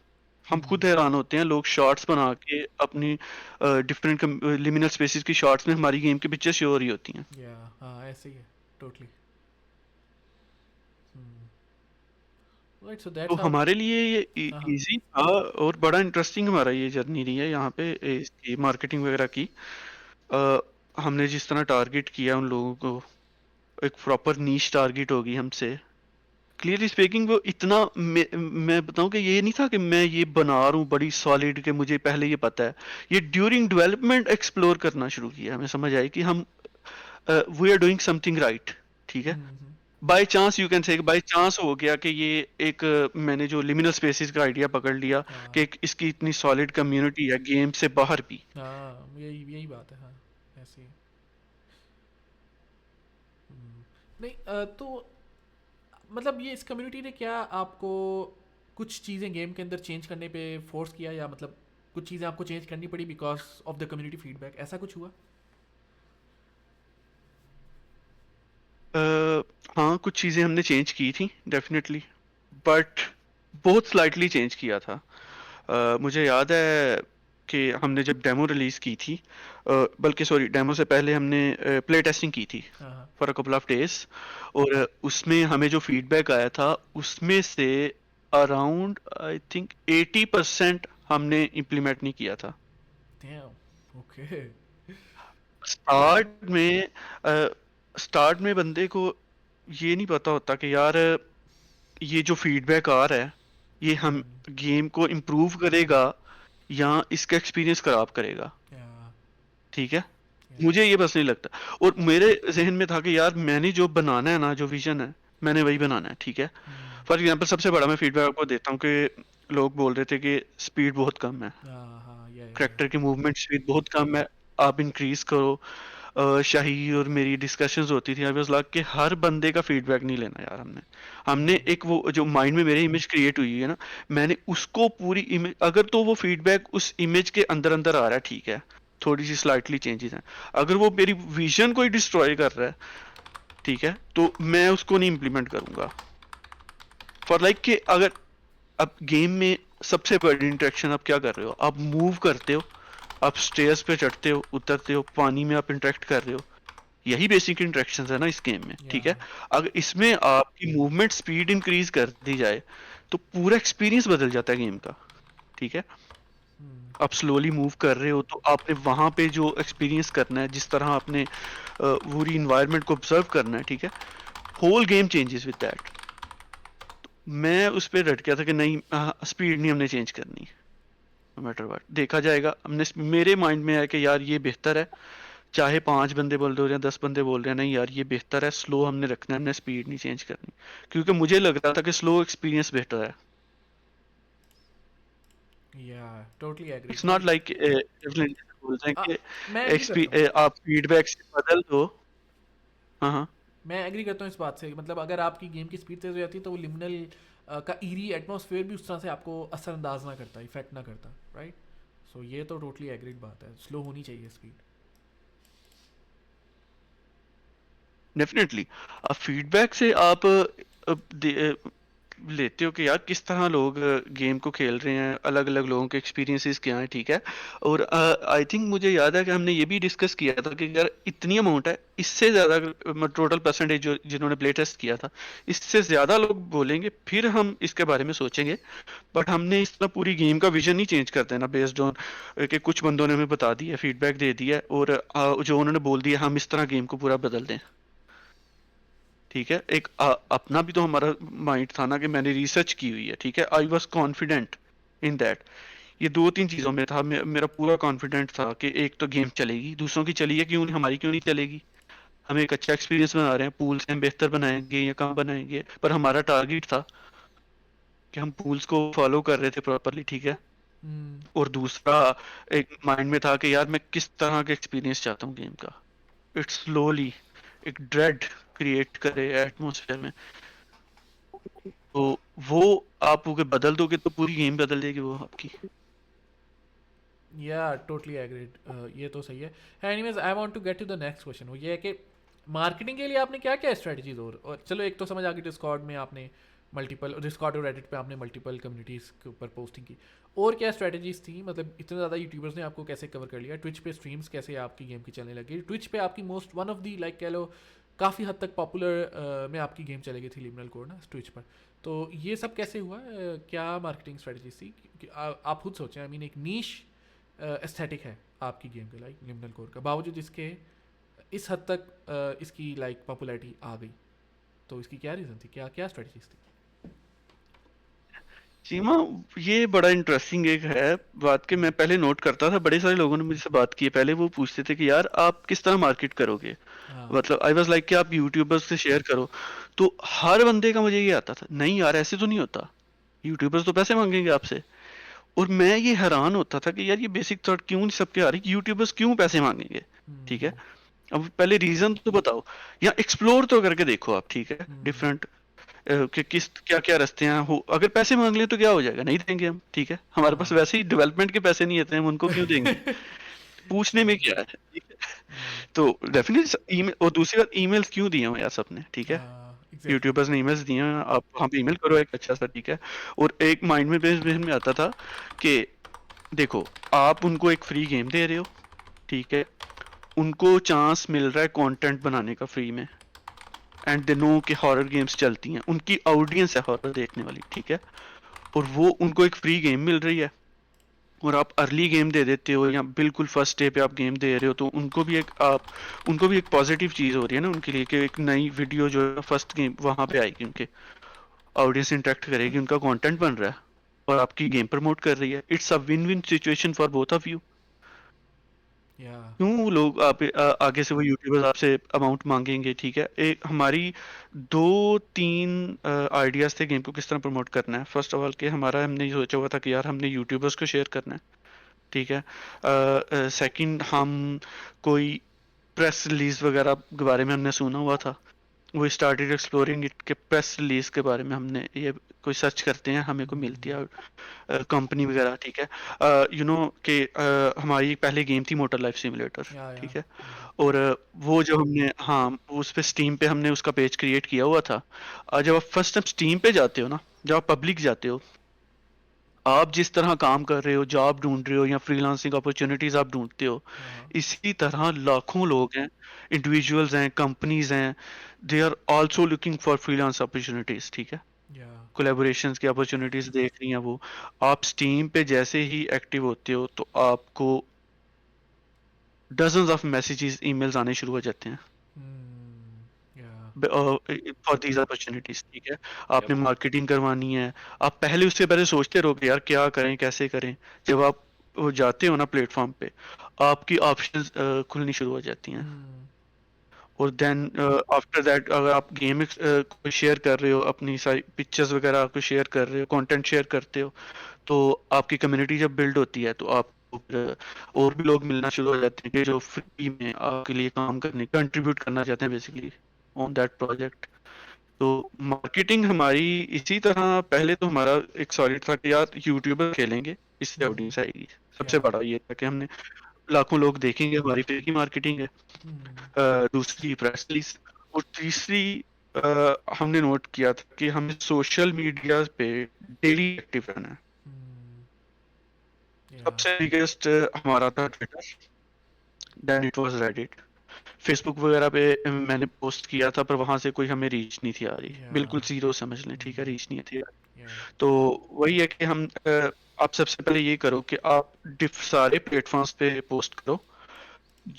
हम खुद हैरान होते हैं, लोग शॉर्ट्स बना के अपनी डिफरेंट लिमिनल स्पेसेस की शॉर्ट्स में हमारी गेम की पिक्चर शो हो रही होती हैं। या हाँ ऐसे ही है टोटली। राइट, सो तो दैट्स हाउ। हमारे लिए ये हाँ हाँ। इजी था, और बड़ा इंटरेस्टिंग हमारा ये जर्नी रही है यहाँ पे इसकी मार्केटिंग वगैरह की। अ, हमने जिस तरह टारगेट किया उन लोगों को, एक प्रॉपर नीश टारगेट होगी हमसे। क्लियरली स्पीकिंग, वो इतना मैं बताऊं कि ये नहीं था कि मैं ये बना रहा हूँ बड़ी सॉलिड के मुझे पहले ये पता है। ये ड्यूरिंग डेवलपमेंट एक्सप्लोर करना शुरू किया, हमें समझ आई कि हम we are doing something right, ठीक है। By chance, you can say by chance हो गया कि ये एक मैंने जो लिमिनल स्पेसेस का आइडिया पकड़ लिया कि इसकी इतनी सॉलिड कम्युनिटी है गेम से बाहर भी। हाँ यही यही बात है, हाँ ऐसे ही। नहीं तो मतलब ये इस कम्युनिटी ने क्या आपको कुछ चीज़ें गेम के अंदर चेंज करने पे फोर्स किया, या मतलब कुछ चीज़ें आपको चेंज करनी पड़ी because of the community feedback, ऐसा कुछ हुआ? हाँ, कुछ चीज़ें हमने चेंज की थी डेफिनेटली, बट बहुत स्लाइटली चेंज किया था। मुझे याद है कि हमने जब डेमो रिलीज की थी, बल्कि सॉरी, डेमो से पहले हमने प्ले टेस्टिंग की थी हाँ हाँ। For a couple of days. और उसमें हमें जो फीडबैक आया था, उसमें से अराउंड आई थिंक 80% हमने इम्प्लीमेंट नहीं किया था। Dam, okay. स्टार्ट में स्टार्ट में बंदे को ये नहीं पता होता कि यार ये जो फीडबैक आ रहा है, ये हम गेम को इम्प्रूव करेगा या इसका एक्सपीरियंस खराब करेगा, या ठीक है। मुझे ये बस नहीं लगता। और मेरे जहन में था कि यार मैंने जो बनाना है ना, जो विजन है, मैंने वही बनाना है, ठीक है। फॉर एग्जांपल, सबसे बड़ा मैं फीडबैक आपको देता हूँ कि लोग बोल रहे थे कि स्पीड बहुत कम है, हाँ हाँ, या करेक्टर की मूवमेंट स्पीड बहुत कम है, आप इंक्रीज करो। शाही और मेरी डिस्कशंस होती थी, आई वाज लाइक कि हर बंदे का फीडबैक नहीं लेना यार। हमने एक वो जो माइंड में मेरे इमेज क्रिएट हुई है ना, मैंने उसको पूरी इमेज, अगर तो वो फीडबैक उस इमेज के अंदर अंदर आ रहा है ठीक है, थोड़ी सी स्लाइटली चेंजेस हैं, अगर वो मेरी विजन को ही डिस्ट्रॉय कर रहा है ठीक है, तो मैं उसको नहीं इम्प्लीमेंट करूंगा। फॉर लाइक कि अगर अब गेम में सबसे बड़ी इंटरेक्शन आप क्या कर रहे हो, आप मूव करते हो, आप स्टेयर्स पे चढ़ते हो उतरते हो, पानी में आप इंटरेक्ट कर रहे हो, यही बेसिक इंटरेक्शंस है ना इस गेम में ठीक है। या अगर इसमें आपकी मूवमेंट स्पीड इंक्रीज कर दी जाए तो पूरा एक्सपीरियंस बदल जाता है गेम का ठीक है। आप स्लोली मूव कर रहे हो तो आपने वहां पे जो एक्सपीरियंस करना है, जिस तरह आपने पूरी इन्वायरमेंट को ऑब्जर्व करना है ठीक है, whole game changes with that. मैं उस पर डट गया था कि नहीं, स्पीड नहीं हमने चेंज करनी, नो मैटर व्हाट देखा जाएगा। हमने मेरे माइंड में है कि यार ये बेहतर है, चाहे 5 बंदे बोल रहे हो या 10 बंदे बोल रहे हैं, नहीं यार ये बेहतर है, स्लो हमने रखना है, हमने स्पीड नहीं चेंज करनी, क्योंकि मुझे लग रहा था कि स्लो एक्सपीरियंस बेहतर है। टोटली एग्रीड इट्स भाई। नॉट लाइक बोलते हैं आ, कि मैं एग्री करता हूँ। आप फीडबैक से बदल दो। हाँ हाँ। मैं एग्री करता हूँ इस बात से, मतलब अगर आपकी गेम की स्पीड तेज हो जाती है तो वो लिमिनल का ईरी एटमॉस्फेयर भी उस तरह से आपको असरअंदाज ना करता, इफेक्ट ना करता, राइट। सो ये तो टोटली एग्रीड बात है, स्लो होनी चाहिए स्पीड। डेफिनेटली फीडबैक से आप लेते हो कि यार किस तरह लोग गेम को खेल रहे हैं, अलग अलग लोगों के एक्सपीरियंसेस क्या हैं ठीक है। और आई थिंक मुझे याद है कि हमने ये भी डिस्कस किया था कि यार इतनी अमाउंट है, इससे ज़्यादा टोटल परसेंटेज जो जिन्होंने प्ले टेस्ट किया था, इससे ज़्यादा लोग बोलेंगे फिर हम इसके बारे में सोचेंगे। बट हमने इस तरह पूरी गेम का विजन नहीं चेंज कर देना बेस्ड ऑन कि कुछ बंदों ने हमें बता दिया, फीडबैक दे दिया और जो उन्होंने बोल दिया हम इस तरह गेम को पूरा बदल दें ठीक है। एक अपना भी तो हमारा माइंड था ना कि मैंने रिसर्च की हुई है ठीक है, I was confident in that. ये 2-3 चीजों में था, मेरा पूरा कॉन्फिडेंट था कि एक तो गेम चलेगी, दूसरों की चली है क्यों नहीं, हमारी क्यों नहीं चलेगी। हम एक अच्छा एक्सपीरियंस बना रहे हैं, पूल्स हम बेहतर बनाएंगे या कम बनाएंगे, पर हमारा टारगेट था कि हम पूल्स को फॉलो कर रहे थे प्रॉपरली ठीक है। हम्म। और दूसरा एक माइंड में था कि यार मैं किस तरह का एक्सपीरियंस चाहता हूँ गेम का, इट्स स्लोली एक ड्रेड क्रिएट करे एटमोसफेयर में, तो वो आप अगर बदल दोगे तो पूरी गेम बदल देगी वो आपकी। या टोटली एग्रीड, ये तो सही है। Anyways I want to get to the next question, वो ये है कि मार्केटिंग के लिए आपने क्या क्या स्ट्रेटजीज, और चलो एक तो समझ आ गई, डिस्कॉर्ड में आपने मल्टीपल, डिस्कॉर्ड और रेडिट पे आपने मल्टीपल कम्युनिटीज़ के ऊपर पोस्टिंग की, और क्या स्ट्रेटजीज थी, मतलब इतने ज़्यादा यूट्यूबर्स ने आपको कैसे कवर कर लिया, ट्विच पे स्ट्रीम्स कैसे आपकी गेम की चलने लगी, ट्विच पे आपकी most one of the like कह लो काफ़ी हद तक पॉपुलर में आपकी गेम चलेगी थी लिमिनल कोर ना ट्विच पर। तो ये सब कैसे हुआ, क्या मार्केटिंग स्ट्रेटजीज थी कि आप खुद सोचें, आई मीन एक नीश एस्थेटिक है आपकी गेम के लाइक लिमिनल कोर का, बावजूद इसके इस हद तक इसकी लाइक पॉपुलैरिटी आ गई, तो इसकी क्या रीज़न थी, क्या क्या स्ट्रेटजीज थी? सीमा, ये बड़ा इंटरेस्टिंग एक है बात कि मैं पहले नोट करता था, बड़े सारे लोगों ने मुझसे बात की है पहले, वो पूछते थे कि यार आप किस तरह मार्केट करोगे, हाँ। मतलब आई वाज लाइक कि आप यूट्यूबर्स से शेयर करो। तो हर बंदे का मुझे ये आता था, नहीं यार ऐसे तो नहीं होता, यूट्यूबर्स तो पैसे मांगेंगे आपसे। और मैं ये हैरान होता था कि यार ये बेसिक थॉट क्यों नहीं सबके आ रही, यूट्यूबर्स क्यों पैसे मांगेंगे ठीक है। हम्म। अब पहले रीजन तो बताओ, या एक्सप्लोर तो करके देखो आप ठीक है, हम्म। डिफरेंट कि किस क्या क्या रास्ते हैं हो, अगर पैसे मांग लें तो क्या हो जाएगा, नहीं देंगे हम ठीक है, हमारे पास हाँ। वैसे ही डेवलपमेंट के पैसे नहीं होते हैं, हम उनको क्यों देंगे, पूछने में क्या है ठीक है। तो डेफिनेटली ईमेल, और दूसरी बात ईमेल्स क्यों दिए हैं यार सबने ठीक है, हाँ एग्जैक्टली। यूट्यूबर्स ने ईमेल्स दिए हैं, आप वहाँ पे ईमेल करो एक अच्छा सा ठीक है। और एक माइंड में बेस में आता था कि देखो, आप उनको एक फ्री गेम दे रहे हो ठीक है, उनको चांस मिल रहा है कंटेंट बनाने का फ्री में, एंड दे नो कि हॉरर गेम्स चलती हैं, उनकी ऑडियंस है हॉरर देखने वाली ठीक है, और वो उनको एक फ्री गेम मिल रही है, और आप अर्ली गेम दे देते हो या बिल्कुल फर्स्ट डे पे आप गेम दे रहे हो, तो उनको भी एक पॉजिटिव चीज़ हो रही है ना उनके लिए, कि एक नई वीडियो जो है फर्स्ट गेम वहाँ पे आएगी, उनके ऑडियंस इंटरेक्ट करेगी, उनका कंटेंट बन रहा है और आपकी गेम प्रमोट कर रही है, it's a win win situation for both of you. या क्यों लोग आगे से वो यूट्यूबर्स आपसे अमाउंट मांगेंगे ठीक है। एक हमारी 2-3 आइडियाज थे गेम को किस तरह प्रमोट करना है। फर्स्ट ऑफ ऑल कि हमारा हमने ये सोचा हुआ था कि यार हमने यूट्यूबर्स को शेयर करना है ठीक है। सेकंड, हम कोई प्रेस रिलीज वगैरह के बारे में हमने सुना हुआ था। वो स्टार्टेड एक्सप्लोरिंग इट के प्रेस रिलीज के बारे में हमने ये कोई सर्च करते हैं हमें को मिलती है कंपनी वगैरह, ठीक है। यू नो कि हमारी पहले गेम थी मोटर लाइफ सिमुलेटर, या ठीक है। और वो जब हमने, हाँ, उस पे स्टीम पे हमने उसका पेज क्रिएट किया हुआ था। जब आप फर्स्ट टाइम स्टीम पे जाते हो ना, जब आप पब्लिक जाते हो, आप जिस तरह काम कर रहे हो, जॉब ढूंढ रहे हो या फ्रीलांसिंग अपॉर्चुनिटीज आप ढूंढते हो, इसी तरह लाखों लोग हैं, इंडिविजुअल्स हैं, कंपनीज हैं, they are also looking for freelance opportunities, ठीक है। या कोलैबोरेशंस की अपॉर्चुनिटीज देख रही हैं वो। आप स्टीम पे जैसे ही एक्टिव होते हो तो आपको डजन्स ऑफ मैसेजेस, ईमेल्स आने शुरू हो जाते हैं या फॉर दीज अपॉर्चुनिटीज, ठीक है। आपने Yep. मार्केटिंग करवानी है, आप पहले उससे पहले सोचते रहो कि यार क्या करें, कैसे करें। जब आप वो जाते हो ना प्लेटफॉर्म पे, आपकी ऑप्शंस खुलनी शुरू हो जाती हैं। और देन आफ्टर दैट अगर आप गेम को शेयर कर रहे हो, अपनी सारी पिक्चर्स वगैरह को शेयर कर रहे हो, कंटेंट शेयर करते हो, तो आपकी कम्युनिटी जब बिल्ड होती है तो आपको फिर और भी लोग मिलना शुरू हो जाते हैं कि जो फ्री में आपके लिए काम करने, कंट्रीब्यूट करना चाहते हैं बेसिकली ऑन दैट प्रोजेक्ट। तो मार्केटिंग हमारी इसी तरह, पहले तो हमारा एक सॉलिड था कि यार यूट्यूबर खेलेंगे, इससे ऑडियंस आएगी। सबसे या बड़ा ये था कि हमने लाखों लोग देखेंगे, हमारी फ्री की मार्केटिंग है। दूसरी प्रेस रिलीज। और तीसरी हमने नोट किया था कि हमें सोशल मीडिया पे डेली एक्टिव रहना है। या सबसे बिगेस्ट हमारा था Twitter, then it was Reddit. Facebook वगैरह पे मैंने पोस्ट किया था, पर वहां से कोई हमें रीच नहीं थी आ रही, या बिल्कुल जीरो समझ लें, ठीक है, रीच नहीं थी आ रही। या तो वही है कि हम आप सबसे पहले ये करो कि आप डिफ सारे प्लेटफॉर्म्स पे पोस्ट करो।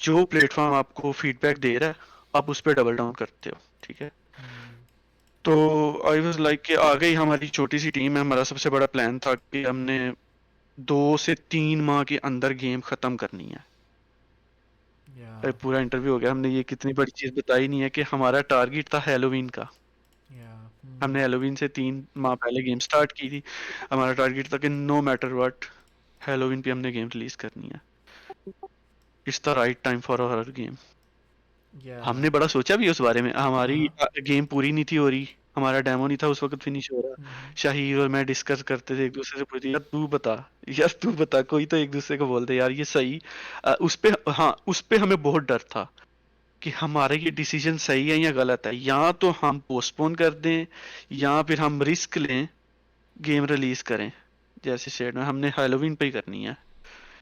जो प्लेटफॉर्म आपको फीडबैक दे रहा है, आप उस पर डबल डाउन करते हो, ठीक है। तो आई वाज लाइक कि आ गई हमारी छोटी सी टीम है। हमारा सबसे बड़ा प्लान था कि हमने 2 से 3 माह के अंदर गेम खत्म करनी है। या पूरा इंटरव्यू हो गया, हमने ये कितनी बड़ी चीज बताई नहीं है कि हमारा टारगेट था हैलोवीन का। या हमने हैलोवीन से 3 माह पहले गेम स्टार्ट की थी। हमारा टारगेट था कि नो मैटर व्हाट, हैलोवीन पे हमने गेम रिलीज करनी है। It's the right time for a horror game. या हमने बड़ा सोचा भी उस बारे में। हमारी गेम पूरी नहीं थी हो रही, हमारा डेमो नहीं था उस वक्त फिनिश हो रहा। शाहिर और मैं डिस्कस करते थे, एक दूसरे से पूछते, यार तू बता, यार तू बता, कोई तो एक दूसरे को बोलते यार ये सही। उस पे, हाँ, उस पे हमें बहुत डर था कि हमारा ये डिसीजन सही है या गलत है। या तो हम पोस्टपोन कर दें, या फिर हम रिस्क लें, गेम रिलीज करें। जैसे शेड में हमने हेलोवीन पे ही करनी है,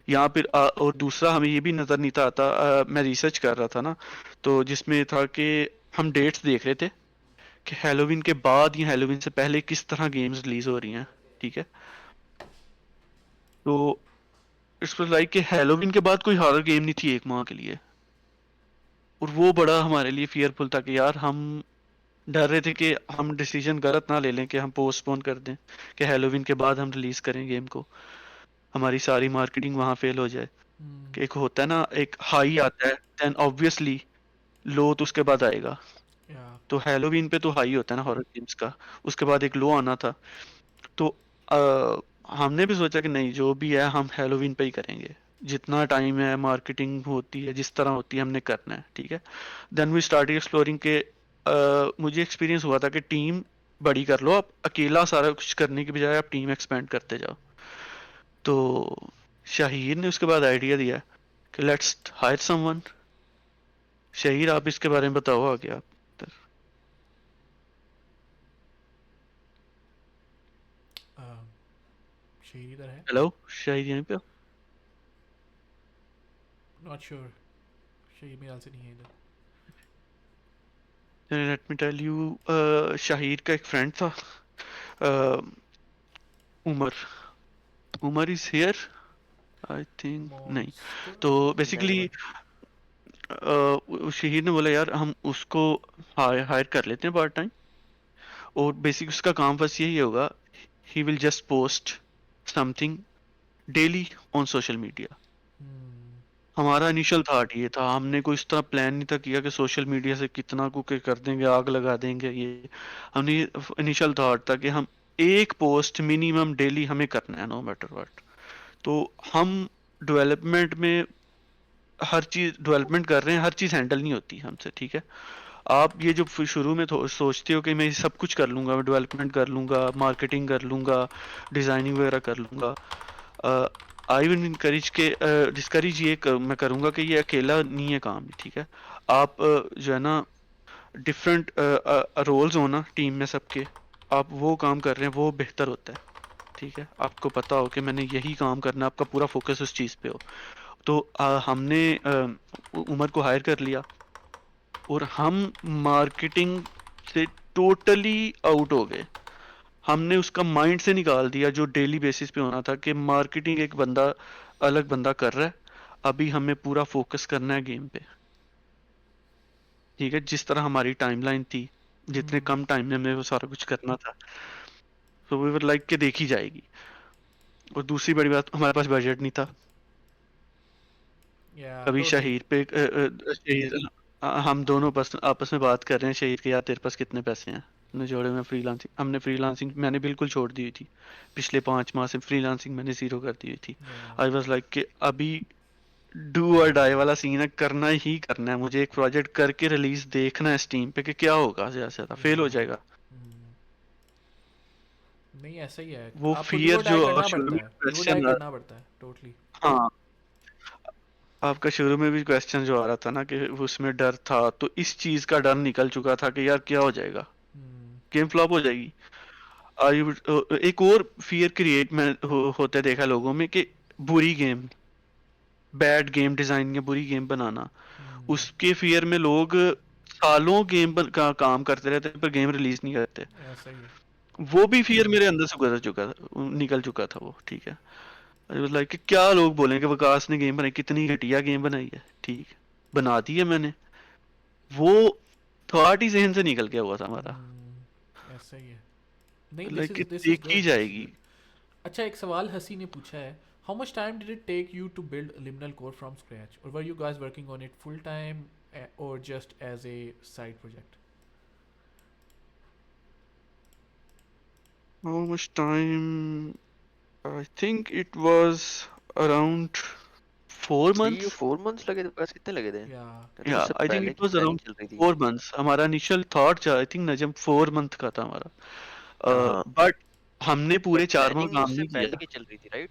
या फिर और दूसरा हमें ये भी नजर नहीं था आता। मैं रिसर्च कर रहा था ना, तो जिसमें था कि हम डेट्स देख रहे थे कि हेलोवीन के बाद या हेलोवीन से पहले किस तरह गेम्स रिलीज हो रही हैं, ठीक है। तो इट्स लाइक कि हेलोवीन के बाद कोई हॉरर गेम नहीं थी 1 माह के लिए। और वो बड़ा हमारे लिए फियरफुल था कि यार हम डर रहे थे कि हम डिसीजन गलत ना ले लें, कि हम पोस्टपोन कर दें, कि हेलोवीन के बाद हम रिलीज करें गेम को, हमारी सारी मार्केटिंग वहां फेल हो जाए। कि एक होता है ना, एक हाई आता है, देन ऑब्वियसली लो तो उसके बाद आएगा। या तो हेलोवीन पे तो हाई होता है ना हॉरर गेम्स का, उसके बाद एक लो आना था। तो हमने भी सोचा कि नहीं, जो भी है हम हेलोवीन पे ही करेंगे। जितना टाइम है, मार्केटिंग होती है जिस तरह होती है, हमने करना है, ठीक है। देन वी स्टार्ट एक्सप्लोरिंग के मुझे एक्सपीरियंस हुआ था कि टीम बड़ी कर लो, आप अकेला सारा कुछ करने की बजाय आप टीम एक्सपेंड करते जाओ। तो शाहीर ने उसके बाद आइडिया दिया कि लेट्स हायर समवन। शाहीर, आप इसके बारे में बताओ आगे आप। शेर इधर है, हेलो, शाहीर यहीं पे हो? नॉट श्योर, शेर मेरे ख्याल से नहीं है इधर। Let me tell you, Shaheer का एक फ्रेंड था, uh, Umar. Umar is here I think, नहीं। मॉन्स्टर तो नहीं बेसिकली है। शहीद ने बोला यार हम उसको हायर कर लेते हैं पार्ट टाइम। और बेसिक उसका काम बस यही होगा, he will just post something daily on social media. हमारा इनिशियल थॉट ये था, हमने कोई इस तरह प्लान नहीं था किया कि सोशल मीडिया से कितना कुछ कर देंगे, आग लगा देंगे। ये हमने इनिशियल थॉट था कि हम एक पोस्ट मिनिमम डेली हमें करना है, नो मैटर व्हाट। तो हम डेवलपमेंट में हर चीज़ डेवलपमेंट कर रहे हैं, हर चीज़ हैंडल नहीं होती हमसे, ठीक है। आप ये जो शुरू में सोचते हो कि मैं ये सब कुछ कर लूँगा, मैं डेवलपमेंट कर लूँगा, मार्केटिंग कर लूँगा, डिज़ाइनिंग वगैरह कर लूँगा, आई विल इनकरेज के डिस्करेज ये मैं करूँगा कि ये अकेला नहीं है काम, ठीक है। आप जो है ना डिफरेंट रोल्स हो ना टीम में सबके, आप वो काम कर रहे हैं, वो बेहतर होता है, ठीक है। आपको पता हो कि मैंने यही काम करना है, आपका पूरा फोकस उस चीज़ पे हो। तो हमने उमर को हायर कर लिया और हम मार्केटिंग से टोटली आउट हो गए। हमने उसका माइंड से निकाल दिया जो डेली बेसिस पे होना था कि मार्केटिंग एक बंदा अलग बंदा कर रहा है, अभी हमें पूरा फोकस करना है गेम पे, ठीक है। जिस तरह हमारी टाइमलाइन थी, जितने कम टाइम में हमें वो सारा कुछ करना था, तो वी वर लाइक के देखी जाएगी। और दूसरी बड़ी बात, हमारे पास बजट नहीं था। या अभी टोटली। शहीर पे हम दोनों आपस में बात कर रहे हैं शहीर के, यार तेरे पास कितने पैसे हैं, हमने जोड़े में फ्रीलांसिंग, हमने फ्रीलांसिंग मैंने बिल्कुल छोड़ दी हुई थी। पिछले 5 माह से फ्रीलांसिंग मैंने जीरो कर दी हुई थी। या आई वॉज लाइक कि अभी डू और डाई वाला सीन है, करना ही करना है, मुझे एक प्रोजेक्ट करके रिलीज देखना है स्टीम पे कि क्या होगा, ज्यादा से ज्यादा फेल या हो जाएगा। नहीं ऐसा ही है, वो आपको डू फियर और जो डाई करना शुरू पड़ता में है, डू और डाई क्वेश्चन, करना पड़ता है टोटली। हाँ, आपका शुरू में भी क्वेश्चन जो आ रहा था ना कि उसमें डर था, तो इस चीज का डर निकल चुका था कि यार क्या हो जाएगा, गेम फ्लॉप हो जाएगी। एक और फियर क्रिएट होते देखा लोगों में कि बुरी गेम, बैड गेम डिजाइन या बुरी गेम बनाना, उसके फियर में लोग सालों गेम पर का काम करते रहते हैं पर गेम रिलीज नहीं करते। ऐसा ही है। वो भी फियर मेरे अंदर से गुजर चुका था, निकल चुका था वो, ठीक है। लाइक कि क्या लोग बोलेंगे विकास ने गेम बनाई, कितनी घटिया गेम बनाई है, ठीक है, बना दी है मैंने, वो थॉट ही जहन से निकल गया हुआ था हमारा, ऐसा ही है। नहीं, लाइक कि दिस इज देखी गुड, दिस इज जाएगी। गुड। अच्छा, एक सवाल हसी ने पूछा है, how much time did it take you to build liminal core from scratch, और were you guys working on it full time और just as a side project? How much time, I think it was around 4 months। 3 or 4 months लगे थे, बस कितने लगे थे? या तो या उससे आई थिंक पहले इट की वाज प्लानिंग अराउंड चल रही थी। 4 months। हमारा initial thought I think Najam 4 month का था हमारा, हाँ, बट हमने बट पूरे 4 माह प्लानिंग काम उससे नहीं पहले किया। की चल रही थी, राइट?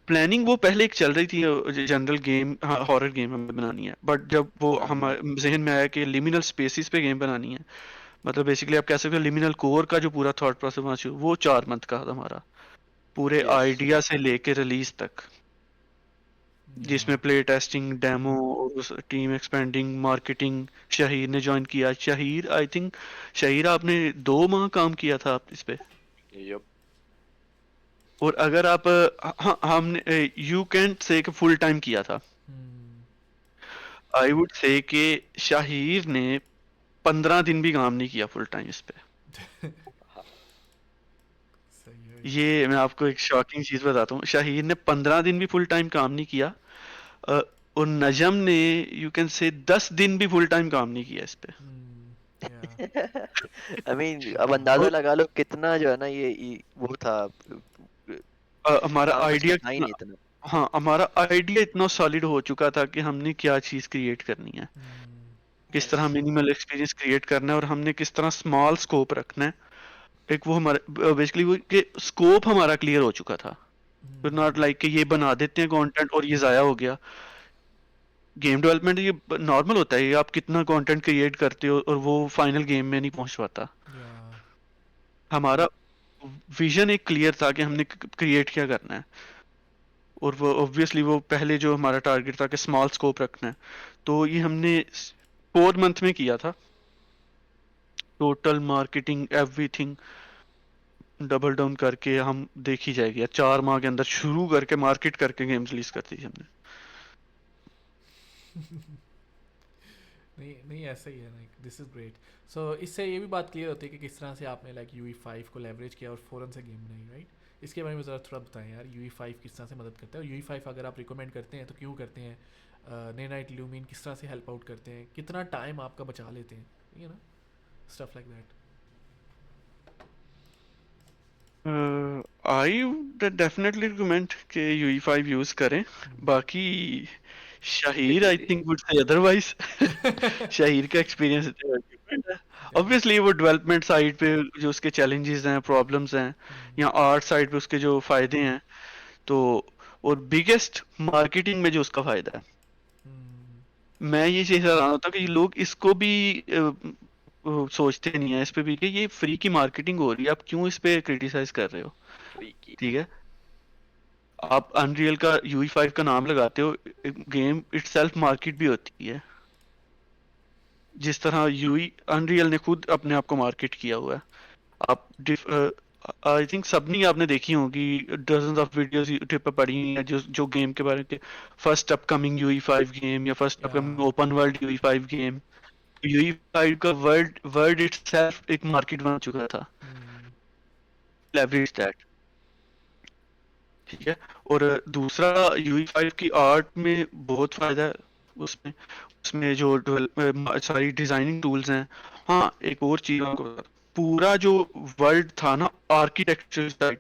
प्लानिंग वो पहले एक चल रही थी, जनरल गेम, हॉरर गेम हमें बनानी है, बट जब वो हम्म। हमारे जहन में आया कि लिमिनल स्पेसिस पे गेम बनानी है, मतलब बेसिकली आप कह सकते हो लिमिनल कोर का जो पूरा थॉट प्रोसेस वहाँ शुरू, वो 4 month का था हमारा, पूरे यस। आइडिया से लेके रिलीज तक, या जिसमें play testing, demo, team expanding, marketing. Shaheer ने ज्वाइन किया, शहीर आई थिंक, शहीर आपने 2 माह काम किया था आप इस पे। Yep. और अगर आप हमने यू कैन से फुल टाइम किया था, आई वुड से कि शाहिर ने 15 दिन भी काम नहीं किया फुल टाइम इस पे। Ha- सही है। ये मैं आपको एक शॉकिंग चीज बताता हूँ, शाहिर ने 15 दिन भी फुल टाइम काम नहीं किया, अ, और नजम ने यू कैन से 10 दिन भी फुल टाइम काम नहीं किया इस पे। या आई मीन अब अंदाजा और लगा लो कितना जो है ना ये वो था, हमारा काम आइडिया उसमें था ही कितना, नहीं इतना। हाँ हमारा आइडिया इतना सॉलिड हो चुका था कि हमने क्या चीज क्रिएट करनी है, किस यस। तरह मिनिमल एक्सपीरियंस क्रिएट करना है, और हमने किस तरह स्मॉल स्कोप रखना है। एक वो हमारा बेसिकली वो कि स्कोप हमारा क्लियर हो चुका था, तो नॉट लाइक कि ये बना देते हैं कंटेंट और ये जाया हो गया। गेम डेवलपमेंट ये नॉर्मल होता है, ये आप कितना कंटेंट क्रिएट करते हो और वो फाइनल गेम में नहीं पहुंच पाता। या हमारा विजन एक क्लियर था कि हमने क्रिएट क्या करना है, और वो ऑब्वियसली वो पहले जो हमारा टारगेट था कि स्मॉल स्कोप रखना है, तो ये हमने 4 मंथ में किया था, total marketing everything double down करके हम देखी जाएगी यार, 4 माह के अंदर शुरू करके मार्केट करके गेम रिलीज कर दी हमने। नहीं नहीं, ऐसा ही है, लाइक दिस इज ग्रेट। सो इससे ये भी बात क्लियर होती है कि किस तरह से आपने लाइक UE5 को लेवरेज किया और फ़ौरन से गेम बनाई, राइट? इसके बारे में ज़रा थोड़ा बताएं यार, UE5 किस तरह से मदद करता है, और UE5 अगर आप रिकमेंड करते हैं तो क्यों करते हैं? नेनाइट ल्यूमिन किस तरह से हेल्प आउट करते हैं, कितना टाइम आपका बचा लेते हैं, you know, stuff like that. I definitely recommend कि UE5 यूज करें. बाकी Shahir I think would say otherwise. Shahir का एक्सपीरियंस डिफरेंट है. ऑब्वियसली वो डेवलपमेंट साइड पे जो उसके चैलेंजेस हैं, प्रॉब्लम्स हैं, या आर्ट साइड पे उसके जो फायदे हैं, तो और बिगेस्ट मार्केटिंग में जो उसका फायदा है. मैं ये चीज रहा होता कि लोग इसको भी सोचते नहीं है इस पे भी कि ये फ्री की मार्केटिंग हो रही है, आप क्यों इस पे क्रिटिसाइज कर रहे हो. Freaky. ठीक है, आप अनरियल का UE5 का नाम लगाते हो, गेम इटसेल्फ मार्केट भी होती है. जिस तरह यूई अनरियल ने खुद अपने आप को मार्केट किया हुआ है. आप आई थिंक सबने आपने देखी होगी, डजन्स ऑफ वीडियोस यूट्यूब पे पड़ी हुई हैं जो जो गेम के बारे में, फर्स्ट अपकमिंग UE5 गेम या फर्स्ट अपकमिंग या open world UE5 game. UE5 का वर्ल्ड वर्ल्ड इटसेल्फ एक मार्केट बन चुका था. Leverage that. ठीक है. और दूसरा, UE5 की आर्ट में बहुत फायदा है. उसमें उसमें जो सारी डिजाइनिंग टूल्स हैं. हाँ, एक और चीज आपको बता दूं. पूरा जो वर्ल्ड था ना, आर्किटेक्चर साइड,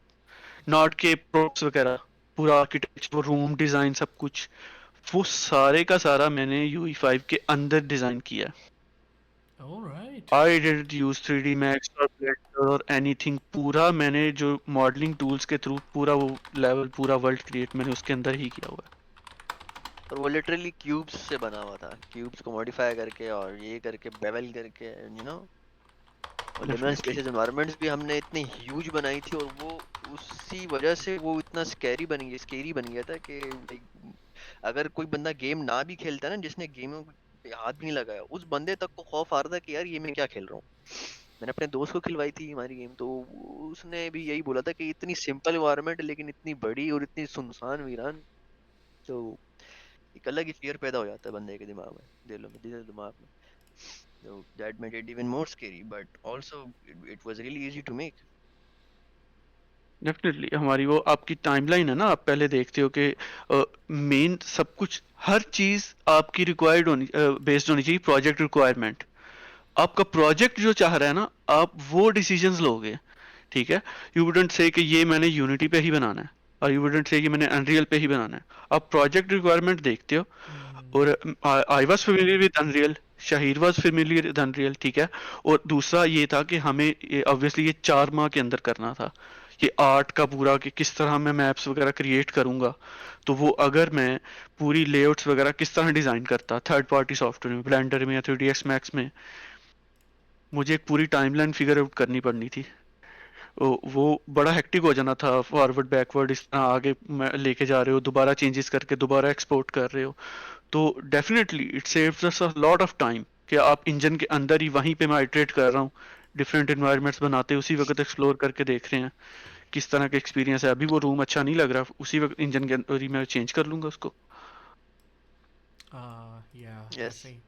नॉट के प्रॉप्स वगैरह, पूरा आर्किटेक्चर, रूम डिजाइन, सब कुछ, वो सारे का सारा मैंने UE5 के अंदर डिजाइन किया. Alright. I didn't use 3D Max और ब्लेंडर और एनीथिंग. पूरा मैंने जो मॉडलिंग टूल्स के थ्रू पूरा वो लेवल, पूरा वर्ल्ड क्रिएट मैंने उसके अंदर ही किया हुआ है. और वो लिटरली क्यूब्स से बना हुआ था, क्यूब्स को मॉडिफाई करके और ये करके बेवल करके, और लिमिनल डेफिनेटली. स्पेसेस एनवायरनमेंट्स भी हमने इतनी ह्यूज बनाई थी, और वो उसी वजह से वो इतना स्केरी बन गया था कि like, अगर कोई बंदा गेम ना भी खेलता है ना, जिसने गेम पे हाथ भी नहीं लगाया, उस बंदे तक को खौफ आ रहा था कि यार ये मैं क्या खेल रहा हूँ. मैंने अपने दोस्त को खिलवाई थी हमारी गेम, तो उसने भी यही बोला था कि इतनी सिंपल एनवायरनमेंट लेकिन इतनी बड़ी और इतनी सुनसान वीरान. तो एक अलग ही फियर पैदा हो जाता है बंदे के दिमाग में, दिमाग में. So that made it even more scary, but also it was really easy to make. Definitely. हमारी वो आपकी टाइमलाइन है ना, आप पहले देखते हो कि मेन सब कुछ, हर चीज आपकी रिक्वायर्ड होनी, बेस्ड होनी चाहिए प्रोजेक्ट रिक्वायरमेंट. आपका प्रोजेक्ट जो चाह रहा है ना, आप वो डिसीजंस लोगे. ठीक है. यू वुडंट से कि ये मैंने यूनिटी पे ही बनाना है, और यू वुडंट से कि मैंने अनरियल पे ही बनाना है. आप प्रोजेक्ट रिक्वायरमेंट देखते हो. और I was familiar with unreal, Shahir was familiar with unreal. ठीक है. और दूसरा ये था कि हमें ऑब्वियसली ये 4 माह के अंदर करना था, ये आर्ट का पूरा, कि किस तरह मैं मैप्स वगैरह क्रिएट करूंगा. तो वो अगर मैं पूरी लेआउट्स वगैरह किस तरह डिजाइन करता थर्ड पार्टी सॉफ्टवेयर में, ब्लेंडर में या 3ds Max में, मुझे एक पूरी टाइमलाइन फिगर आउट करनी पड़नी थी. वो बड़ा हेक्टिक हो जाना था, फॉरवर्ड बैकवर्ड इस तरह आगे लेके जा रहे हो, दोबारा चेंजेस करके दोबारा एक्सपोर्ट कर रहे हो. तो definitely it saves us a lot of time कि आप इंजन के अंदर ही, वहीं पे मैं आइटरेट कर रहा हूँ, डिफरेंट एनवायरनमेंट्स बनाते उसी वक्त एक्सप्लोर करके देख रहे हैं किस तरह का एक्सपीरियंस है. अभी वो रूम अच्छा नहीं लग रहा, उसी वक्त इंजन के अंदर ही मैं चेंज कर लूंगा उसको. या Yes. ऐसे ही.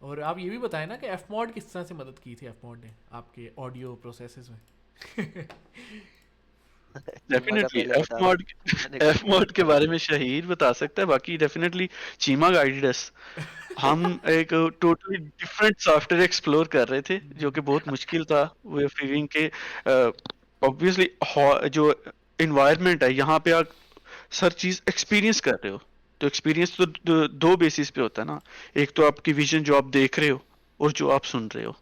और आप ये भी बताएं ना कि एफ मॉड किस तरह से मदद की थी एफ मॉड ने आपके ऑडियो प्रोसेसेस में. चीमा का डेफिनेटली पहले एफ बता. मॉड. मैंने एफ मॉड के बारे में शाहिर बता सकता है, बाकी डेफिनेटली चीमा गाइडेड अस. हम एक टोटली डिफरेंट सॉफ्टवेयर एक्सप्लोर कर रहे थे जो कि बहुत मुश्किल था. वे फीलिंग के ऑब्वियसली जो इन्वायरमेंट है यहाँ पे आप हर चीज एक्सपीरियंस कर रहे हो. तो एक्सपीरियंस तो दो बेसिस पे होता है ना. एक तो आपकी विजन जो आप देख रहे हो, और जो आप सुन रहे हो.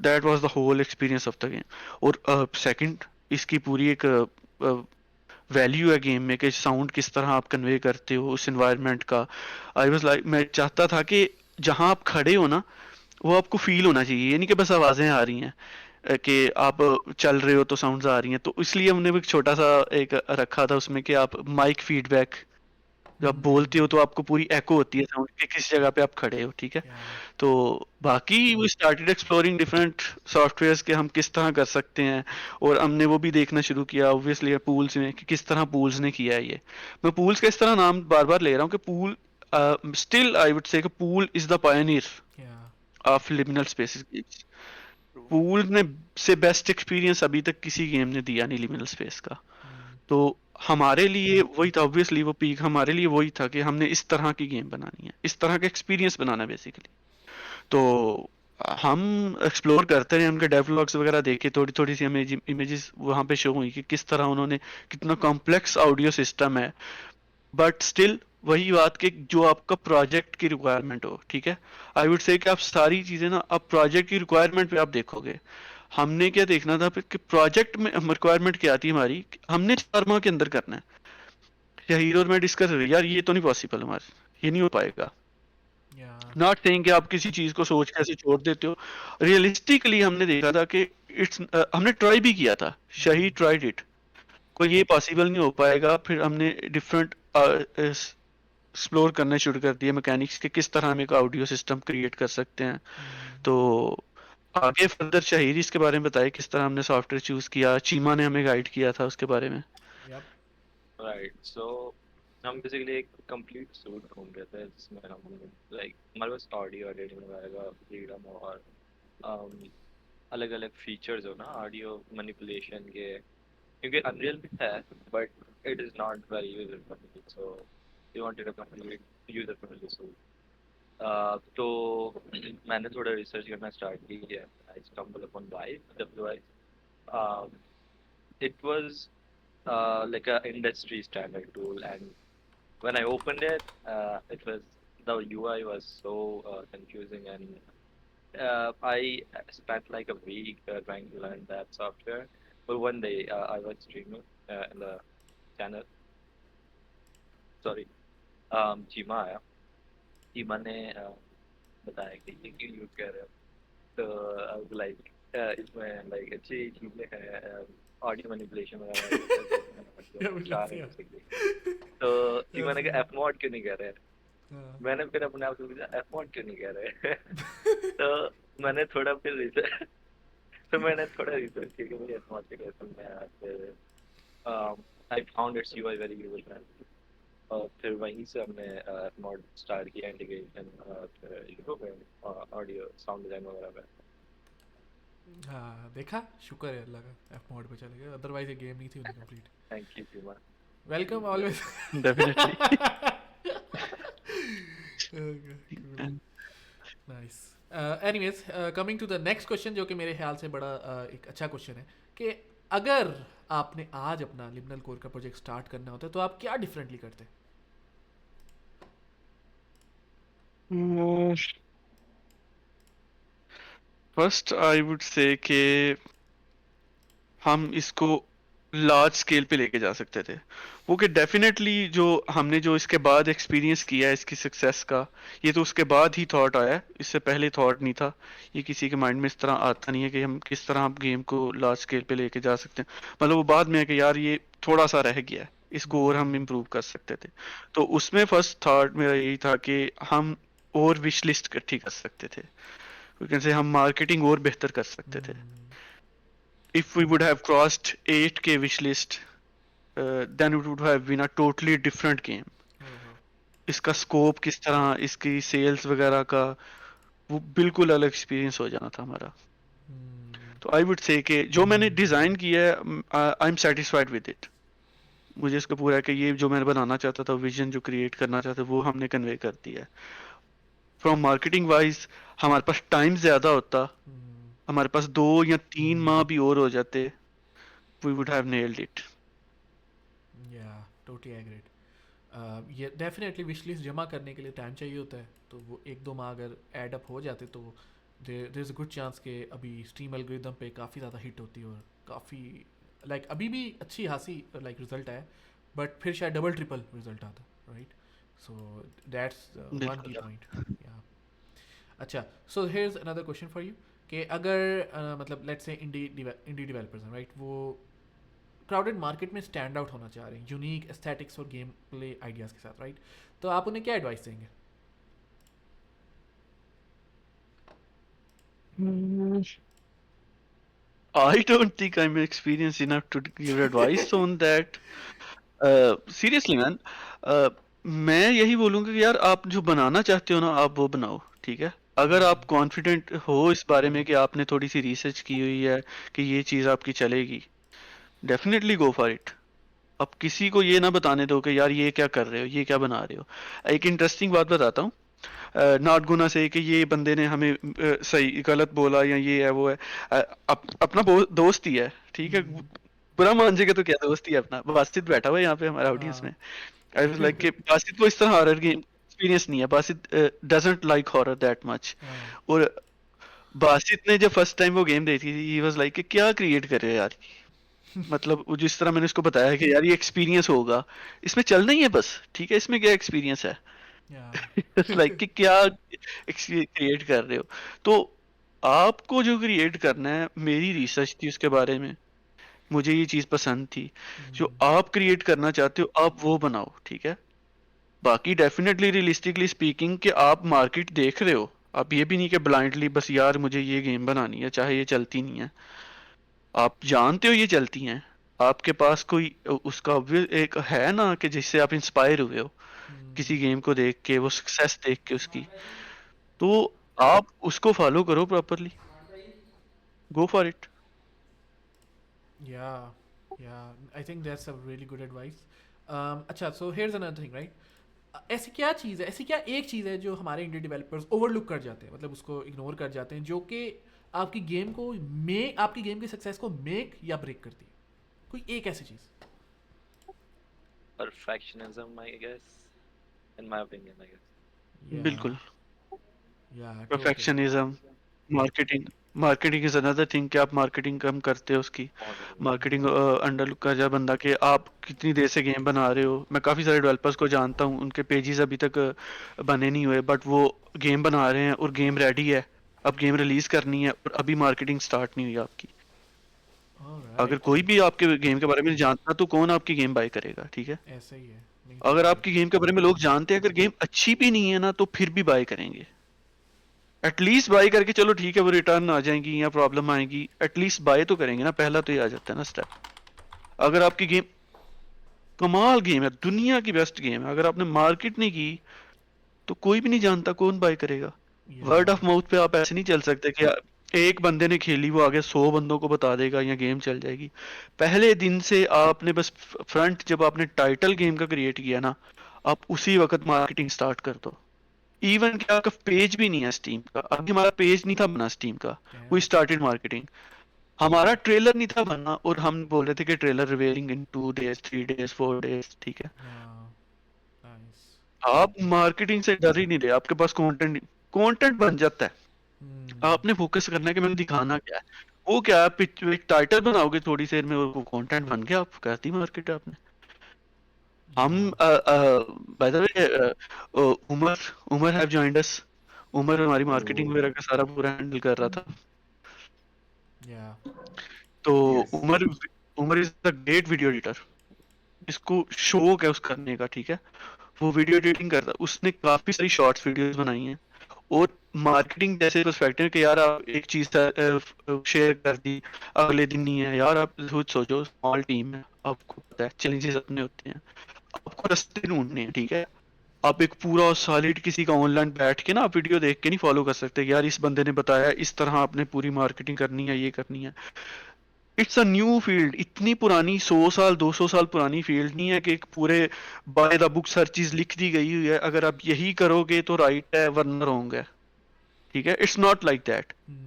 That was the whole experience of the game. और सेकंड, इसकी पूरी एक वैल्यू है गेम में कि साउंड किस तरह आप कन्वे करते हो उस एनवायरनमेंट का. आई वाज लाइक, मैं चाहता था कि जहां आप खड़े हो ना, वो आपको फील होना चाहिए, ये नहीं कि बस आवाजें आ रही हैं, कि आप चल रहे हो तो साउंड्स आ रही हैं. तो इसलिए हमने भी एक छोटा सा एक रखा था उसमें कि आप माइक फीडबैक, जब आप बोलते हो तो आपको पूरी एको होती है साउंड कि किस जगह पे आप खड़े हो. ठीक है. या तो बाकी we started exploring different softwares के हम किस तरह कर सकते हैं. और हमने वो भी देखना शुरू किया ऑब्वियसली पूल्स में कि किस तरह पूल्स ने किया है ये. मैं पूल्स का इस तरह नाम बार बार ले रहा हूँ कि pool, still I would say pool is the Pioneer या ऑफ लिमिनल स्पेसेस. पूल ने से बेस्ट एक्सपीरियंस अभी तक किसी गेम ने दिया नहीं लिमिनल स्पेस का. तो हमारे लिए वही था, ऑब्वियसली वो पीक हमारे लिए वही था कि हमने इस तरह की गेम बनानी है, इस तरह का एक्सपीरियंस बनाना है बेसिकली. तो हम एक्सप्लोर करते रहे, उनके डेवलॉग्स वगैरह देखे, थोड़ी थोड़ी सी हमें इमेजेस वहाँ पे शो हुई कि किस तरह उन्होंने, कितना कॉम्प्लेक्स ऑडियो सिस्टम है। बट स्टिल वही बात कि जो आपका प्रोजेक्ट की रिक्वायरमेंट हो, ठीक है, आई वुड से कि आप सारी चीजें ना आप प्रोजेक्ट की रिक्वायरमेंट पे आप देखोगे। हमने क्या देखना था कि प्रोजेक्ट में रिक्वायरमेंट क्या आती है हमारी, हमने 4 माह के अंदर करना है। शहीर और मैं डिस्कस कर रहे यार ये तो नहीं पॉसिबल, हमारे ये नहीं हो पाएगा। या नॉट सेइंग कि आप किसी चीज को सोच के ऐसे छोड़ देते हो। रियलिस्टिकली हमने देखा था कि इट्स हमने ट्राई भी किया था, शहीद ट्राइड इट, कोई ये पॉसिबल नहीं हो पाएगा। फिर हमने डिफरेंट एक्सप्लोर करने शुरू कर दिए मैकेनिक्स के, किस तरह हम एक ऑडियो सिस्टम क्रिएट कर सकते हैं। तो आगे फर्दर शहीद इसके बारे में बताए किस तरह हमने सॉफ्टवेयर चूज किया, चीमा ने हमें गाइड किया था उसके बारे में। Yup Right. So हम बेसिकली एक कंप्लीट सूट ढूंढ रहे थे जिसमें हम लाइक हमारे पास ऑडियो एडिटिंग वगैरह का फ्रीडम हो और अलग अलग फीचर्स हो ना ऑडियो मैनिपुलेशन के, क्योंकि अनरियल भी है but it is not very user friendly, so we wanted a complete user friendly suite. तो मैंने थोड़ा रिसर्च करना स्टार्ट किया। I stumble upon vibe W. it was like a industry standard tool, and when I opened it, it was the UI was so confusing, and I spent like a week trying to learn that software. But one day I was streaming in the channel. Sorry, Jima आया। Jima ने बताया कि ये क्यों use कर रहे हो, तो लाइक इसमें लाइक अच्छी चीजें हैं, ऑडियो मैनिपुलेशन या वगैरह बिल्कुल बेसिकली। तो कि मैंने कहा एफ मॉड क्यों नहीं कह रहे, मैंने फिर अपने आप से पूछा एफ मॉड क्यों नहीं कह रहे तो मैंने थोड़ा फिर रिसर्च तो मैंने थोड़ा रिसर्च किया कि मुझे एफ मॉड कैसे सुनना है। फिर I found it's UI very user friendly, और फिर वहीं से हमने एफ मॉड स्टार्ट किया इंटीग्रेशन ऑडियो साउंड डिजाइन वगैरह में। हाँ देखा, शुक्र है अल्लाह का एफ मोड पे चले गए, अदरवाइज ये गेम नहीं थी उनकी complete. Thank you Seema. Welcome always. Definitely. Nice. Anyways coming to the next question, जो कि मेरे ख्याल से बड़ा एक अच्छा क्वेश्चन है कि अगर आपने आज अपना लिमिनल कोर का प्रोजेक्ट स्टार्ट करना होता तो आप क्या डिफरेंटली करते? फर्स्ट आई वुड से कि हम इसको लार्ज स्केल पे लेके जा सकते थे। वो कि डेफिनेटली जो हमने जो इसके बाद एक्सपीरियंस किया है इसकी सक्सेस का, ये तो उसके बाद ही थॉट आया है, इससे पहले थॉट नहीं था। ये किसी के माइंड में इस तरह आता नहीं है कि हम किस तरह आप गेम को लार्ज स्केल पे लेके जा सकते हैं। मतलब वो बाद में है कि यार ये थोड़ा सा रह गया है, इसको और हम इम्प्रूव कर सकते थे। तो उसमें फर्स्ट थॉट मेरा यही था कि हम और विश लिस्ट इकट्ठी कर सकते थे, कैसे हम मार्केटिंग और बेहतर कर सकते थे। If we would have crossed 8K wish list, then it would have been a totally different game. इसका स्कोप किस तरह, इसकी सेल्स वगैरह का, वो बिल्कुल अलग एक्सपीरियंस हो जाना था हमारा। तो आई वुड से कि जो मैंने डिज़ाइन किया है I am satisfied with it. मुझे इसका पूरा है कि ये जो मैं बनाना चाहता था, विजन जो क्रिएट करना चाहता था, वो हमने कन्वे कर दिया है। फ्रॉम मार्केटिंग वाइज हमारे पास टाइम ज़्यादा होता, हमारे पास 2 या 3 माह भी और हो जाते, we would have nailed it. या टोटली एग्रीड। ये डेफिनेटली विश लिस्ट जमा करने के लिए टाइम चाहिए होता है, तो वो 1-2 माह अगर एड अप हो जाते तो there is a good chance कि अभी स्ट्रीम एल्गोरिदम पे काफ़ी ज़्यादा हिट होती है और काफ़ी लाइक अभी भी अच्छी खासी लाइक रिजल्ट आया, बट फिर शायद डबल ट्रिपल रिजल्ट आता, राइट? सो दैट्स वन की पॉइंट। या अच्छा, so here is another question for you कि अगर मतलब लेट्स से इंडी डेवलपर्स हैं, राइट? वो क्राउडेड मार्केट में स्टैंड आउट होना चाह रहे हैं यूनिक एस्थेटिक्स और गेम प्ले आइडियाज़ के साथ, राइट? तो आप उन्हें क्या एडवाइस देंगे? I don't think I'm experienced enough to give advice on that. Seriously man, मैं यही बोलूँगा कि यार आप जो बनाना चाहते हो ना, आप वो बनाओ, ठीक है? अगर आप कॉन्फिडेंट हो इस बारे में कि आपने थोड़ी सी रिसर्च की हुई है कि ये चीज़ आपकी चलेगी, डेफिनेटली गो फॉर इट। अब किसी को ये ना बताने दो कि यार ये क्या कर रहे हो, ये क्या बना रहे हो। एक इंटरेस्टिंग बात बताता हूँ नॉट गोना से कि ये बंदे ने हमें सही गलत बोला या ये है वो है। अपना दोस्त ही है, ठीक है। बुरा मान जाएगा तो क्या, दोस्त ही है अपना। बासित बैठा हुआ है यहाँ पे हमारा ऑडियंस में। आई वाज लाइक कि बासित को इस तरह हॉरर गेम एक्सपीरियंस नहीं है। Basit doesn't like horror that much. और बासित ने जब फर्स्ट टाइम वो गेम देखी थी, ही वाज लाइक कि क्या क्रिएट कर रहे हो यार। मतलब वो जिस तरह मैंने उसको बताया कि यार ये एक्सपीरियंस होगा, इसमें चलना ही है बस, ठीक है, इसमें क्या एक्सपीरियंस है। लाइक कि क्या क्रिएट कर रहे हो। तो आपको जो क्रिएट करना है, मेरी रिसर्च थी उसके बारे में, मुझे ये चीज पसंद थी। जो आप क्रिएट करना चाहते हो आप वो बनाओ, ठीक है। बाकी डेफिनेटली रियलिस्टिकली स्पीकिंग कि आप मार्केट देख रहे हो, आप ये भी नहीं कि ब्लाइंडली बस यार मुझे ये गेम बनानी है चाहे ये चलती नहीं है। आप जानते हो ये चलती हैं, आपके पास कोई उसका एक है ना कि जिससे आप इंस्पायर हुए हो किसी गेम को देख के, वो सक्सेस देख के उसकी, तो आप उसको फॉलो करो properly, go for it. Yeah, yeah. I think that's a really good advice. अच्छा, so here's another thing, right? ऐसी क्या चीज़ है, ऐसी क्या एक चीज़ है जो हमारे इंडियन डेवलपर्स ओवरलुक कर जाते हैं, मतलब उसको इग्नोर कर जाते हैं, जो कि आपकी गेम को आपकी गेम की सक्सेस को मेक या ब्रेक करती है? कोई एक ऐसी चीज़। Perfectionism, I guess, in my opinion, I guess. या बिल्कुल। Totally. Perfectionism, marketing. Marketing is another thing कि आप मार्केटिंग कम करते हो उसकी। Positive. मार्केटिंग अंडर लुक कर जाए बंदा कि आप कितनी देर से गेम बना रहे हो। मैं काफ़ी सारे डेवलपर्स को जानता हूँ, उनके पेजेस अभी तक बने नहीं हुए, बट वो गेम बना रहे हैं और गेम रेडी है, अब गेम रिलीज करनी है और अभी मार्केटिंग स्टार्ट नहीं हुई आपकी। अगर ऑलराइट। कोई भी आपके गेम के बारे में जानता तो कौन आपकी गेम बाय करेगा, ठीक है। ऐसा ही है, नहीं तो अगर फिर आपकी गेम के बारे में लोग जानते हैं, अगर गेम अच्छी भी नहीं है ना तो फिर भी बाय करेंगे। एटलीस्ट बाय करके चलो ठीक है वो रिटर्न आ जाएंगी या प्रॉब्लम आएगी, एटलीस्ट बाय तो करेंगे ना, पहला तो ये आ जाता है ना स्टेप। अगर आपकी गेम कमाल गेम है, दुनिया की बेस्ट गेम है, अगर आपने मार्केट नहीं की तो कोई भी नहीं जानता, कौन बाय करेगा। या वर्ड ऑफ माउथ पे आप ऐसे नहीं चल सकते कि एक बंदे ने खेली वो आगे 100 बंदों को बता देगा या गेम चल जाएगी। पहले दिन से आपने बस फ्रंट, जब आपने टाइटल गेम का क्रिएट किया ना, आप उसी वक्त मार्केटिंग स्टार्ट कर दो। इवन क्या आपका पेज भी नहीं है स्टीम का, अभी हमारा पेज नहीं था बना स्टीम का, वी स्टार्टेड मार्केटिंग। हमारा ट्रेलर नहीं था बना और हम बोल रहे थे कि ट्रेलर रिवीलिंग इन 2 days 3 days 4 days, ठीक है। नाइस। आप मार्केटिंग से डर ही नहीं रहे, आपके पास कंटेंट कंटेंट बन जाता है। आपने फोकस करना है कि मैंने दिखाना क्या है। वो क्या है, एक टाइटल बनाओगे थोड़ी देर में, वो कंटेंट बन गया, आप कर दी मार्केट आपने। हम या by the way Umar Umar have joined us. Umar हमारी मार्केटिंग Oh, वगैरह का सारा पूरा हैंडल कर रहा था। या तो yes. Umar Umar is the great video editor. इसको शौक है उस करने का, ठीक है। वो वीडियो एडिटिंग करता, उसने काफी सारी शॉर्ट्स वीडियोस बनाई हैं। और मार्केटिंग जैसे पर्सपेक्टिव कि यार आप एक चीज शेयर कर दी, अगले दिन नहीं है यार, आप खुद सोचो स्मॉल टीम है, आपको पता है चैलेंजेस अपने होते हैं, आपको रास्ते ढूंढने हैं, ठीक है। आप एक पूरा सॉलिड किसी का ऑनलाइन बैठ के ना आप वीडियो देख के नहीं फॉलो कर सकते कि यार इस बंदे ने बताया इस तरह आपने पूरी मार्केटिंग करनी है, ये करनी है। इट्स अ न्यू फील्ड, इतनी पुरानी 100 साल 200 साल पुरानी फील्ड नहीं है कि एक पूरे बाय द बुक्स हर चीज लिख दी गई हुई है, अगर आप यही करोगे तो राइट है वरना रॉन्ग है, ठीक है। It's not like that. ऐसे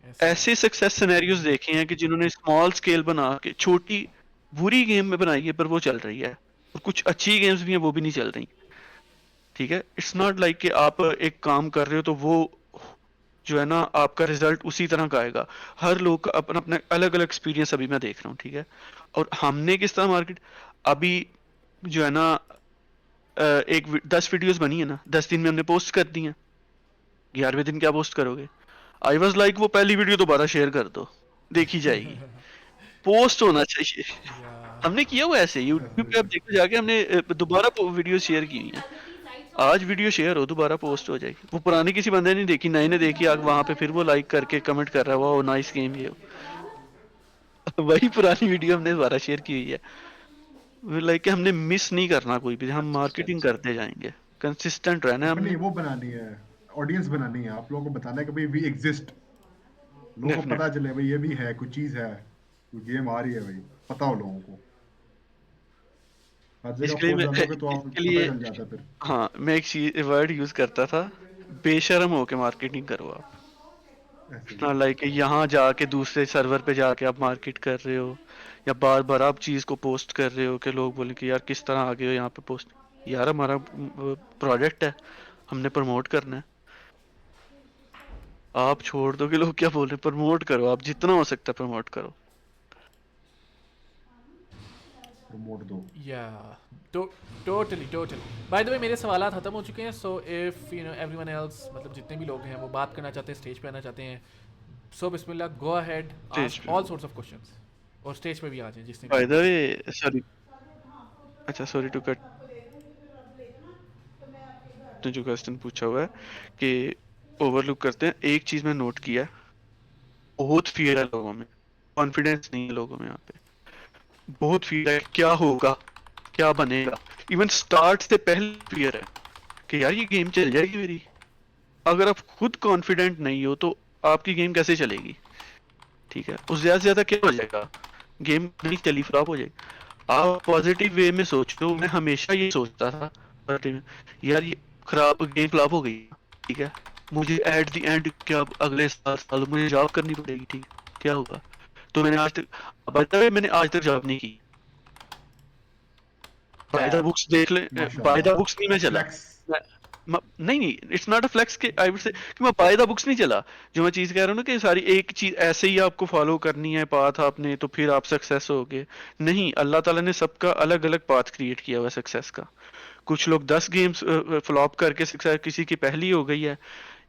ही है। ऐसे सक्सेस सिनेरियोज देखे हैं कि जिन्होंने स्मॉल स्केल बना के छोटी बुरी गेम में बनाई है पर वो चल रही है, और कुछ अच्छी गेम्स भी हैं वो भी नहीं चल रही, ठीक है। इट्स नॉट लाइक कि आप एक काम कर रहे हो तो वो जो है ना आपका रिजल्ट उसी तरह का आएगा। हर लोग का अपना अपना अलग अलग एक्सपीरियंस अभी मैं देख रहा हूँ, ठीक है। और हमने किस तरह मार्केट अभी जो है ना 10 वीडियोस बनी है ना, 10 दिन में हमने पोस्ट कर दी हैं, 11वें दिन क्या पोस्ट करोगे। आई वॉज लाइक वो पहली वीडियो दोबारा शेयर कर दो, देखी जाएगी, पोस्ट होना चाहिए। या हमने किया हुआ ऐसे यूट्यूब पे, आप देखो जाके हमने दोबारा वीडियो शेयर की हुई है। आज वीडियो शेयर हो दोबारा पोस्ट हो जाएगी, वो पुरानी किसी बंदे ने देखी, नए ने देखी, आग वहां पे फिर वो लाइक करके कमेंट कर रहा है वाह नाइस गेम ये वही पुरानी वीडियो हमने दोबारा शेयर की हुई है। लाइक हमने मिस नहीं करना कोई भी, हम मार्केटिंग Consistency. करते जाएंगे, कंसिस्टेंट रहना है अपनी हमने। वो बनानी है, ऑडियंस बनानी है, आप लोगों को बताना है कि भाई वी एग्जिस्ट, लोगों को पता डेफिनेटली। चले भाई ये भी है, कुछ चीज है, कोई गेम आ रही है भाई, पता हो लोगों को। हर जगह इसके लिए पोस्ट मैं डालोगे तो आप इसके पता लिए चल जाता है फिर। हाँ, मैं एक चीज वर्ड यूज करता था, बेशर्म होके मार्केटिंग करो आप। ऐसे ही। इट्स नॉट लाइक यहाँ जाके दूसरे सर्वर पे जाके आप मार्केट कर रहे हो, या बार बार आप चीज को पोस्ट कर रहे हो कि लोग बोले कि यार किस तरह आ गए हो यहाँ पे पोस्ट। यार हमारा प्रोजेक्ट है, हमने प्रमोट करना है। आप छोड़ दो कि लोग क्या बोल रहे हैं, प्रमोट करो, आप जितना हो सकता है प्रमोट करो। प्रमोट दो। या टोटली बाय द वे मेरे सवाल खत्म हो चुके हैं. So if you know everyone else, मतलब जितने भी लोग हैं वो बात करना चाहते हैं, स्टेज पे आना चाहते हैं, सो बिस्मिल्लाह, गो अहेड, स्टेज आस्क पे ऑल सोर्ट्स ऑफ क्वेश्चंस. और स्टेज पे भी आ जाएं जिसने भी बाय आना द है. वे, सॉरी, अच्छा सॉरी टू कट, जो क्वेश्चन पूछा हुआ है कि ओवरलुक करते हैं, एक चीज मैं नोट किया है, बहुत फियर है लोगों में, कॉन्फिडेंस नहीं है लोगों में यहाँ पे। बहुत फियर है क्या होगा, क्या बनेगा। इवन स्टार्ट से पहले फियर है कि यार ये गेम चल जाएगी मेरी। अगर आप खुद कॉन्फिडेंट नहीं हो तो आपकी गेम कैसे चलेगी? ठीक है, उससे ज्यादा से ज्यादा क्या हो जाएगा, गेम नहीं चली, फ्लॉप हो जाएगी। आप पॉजिटिव वे में सोचो, मैं हमेशा ये सोचता था positive में, यार ये खराब गेम फ्लॉप हो गई, ठीक है, मुझे एट द एंड क्या अगले साल मुझे जॉब करनी पड़ेगी, ठीक है, क्या होगा? तो मैंने आज तक, बताया, मैंने आज तक जॉब नहीं की। बाय द बुक्स देख ले, बाय द बुक्स नहीं मैं माशाल्लाह चला। फ्लेक्स। नहीं नहीं, इट्स नॉट अ फ्लेक्स के आई वुड से कि मैं बाय द बुक्स नहीं चला। जो मैं चीज कह रहा हूँ ना कि सारी एक चीज ऐसे ही आपको फॉलो करनी है पाथ आपने, तो फिर आप सक्सेस होगे। नहीं, अल्लाह ताला ने सबका अलग अलग पाथ क्रिएट किया हुआ है सक्सेस का। कुछ लोग 10 गेम्स फ्लॉप करके सक्सेस, किसी की पहली हो गई है,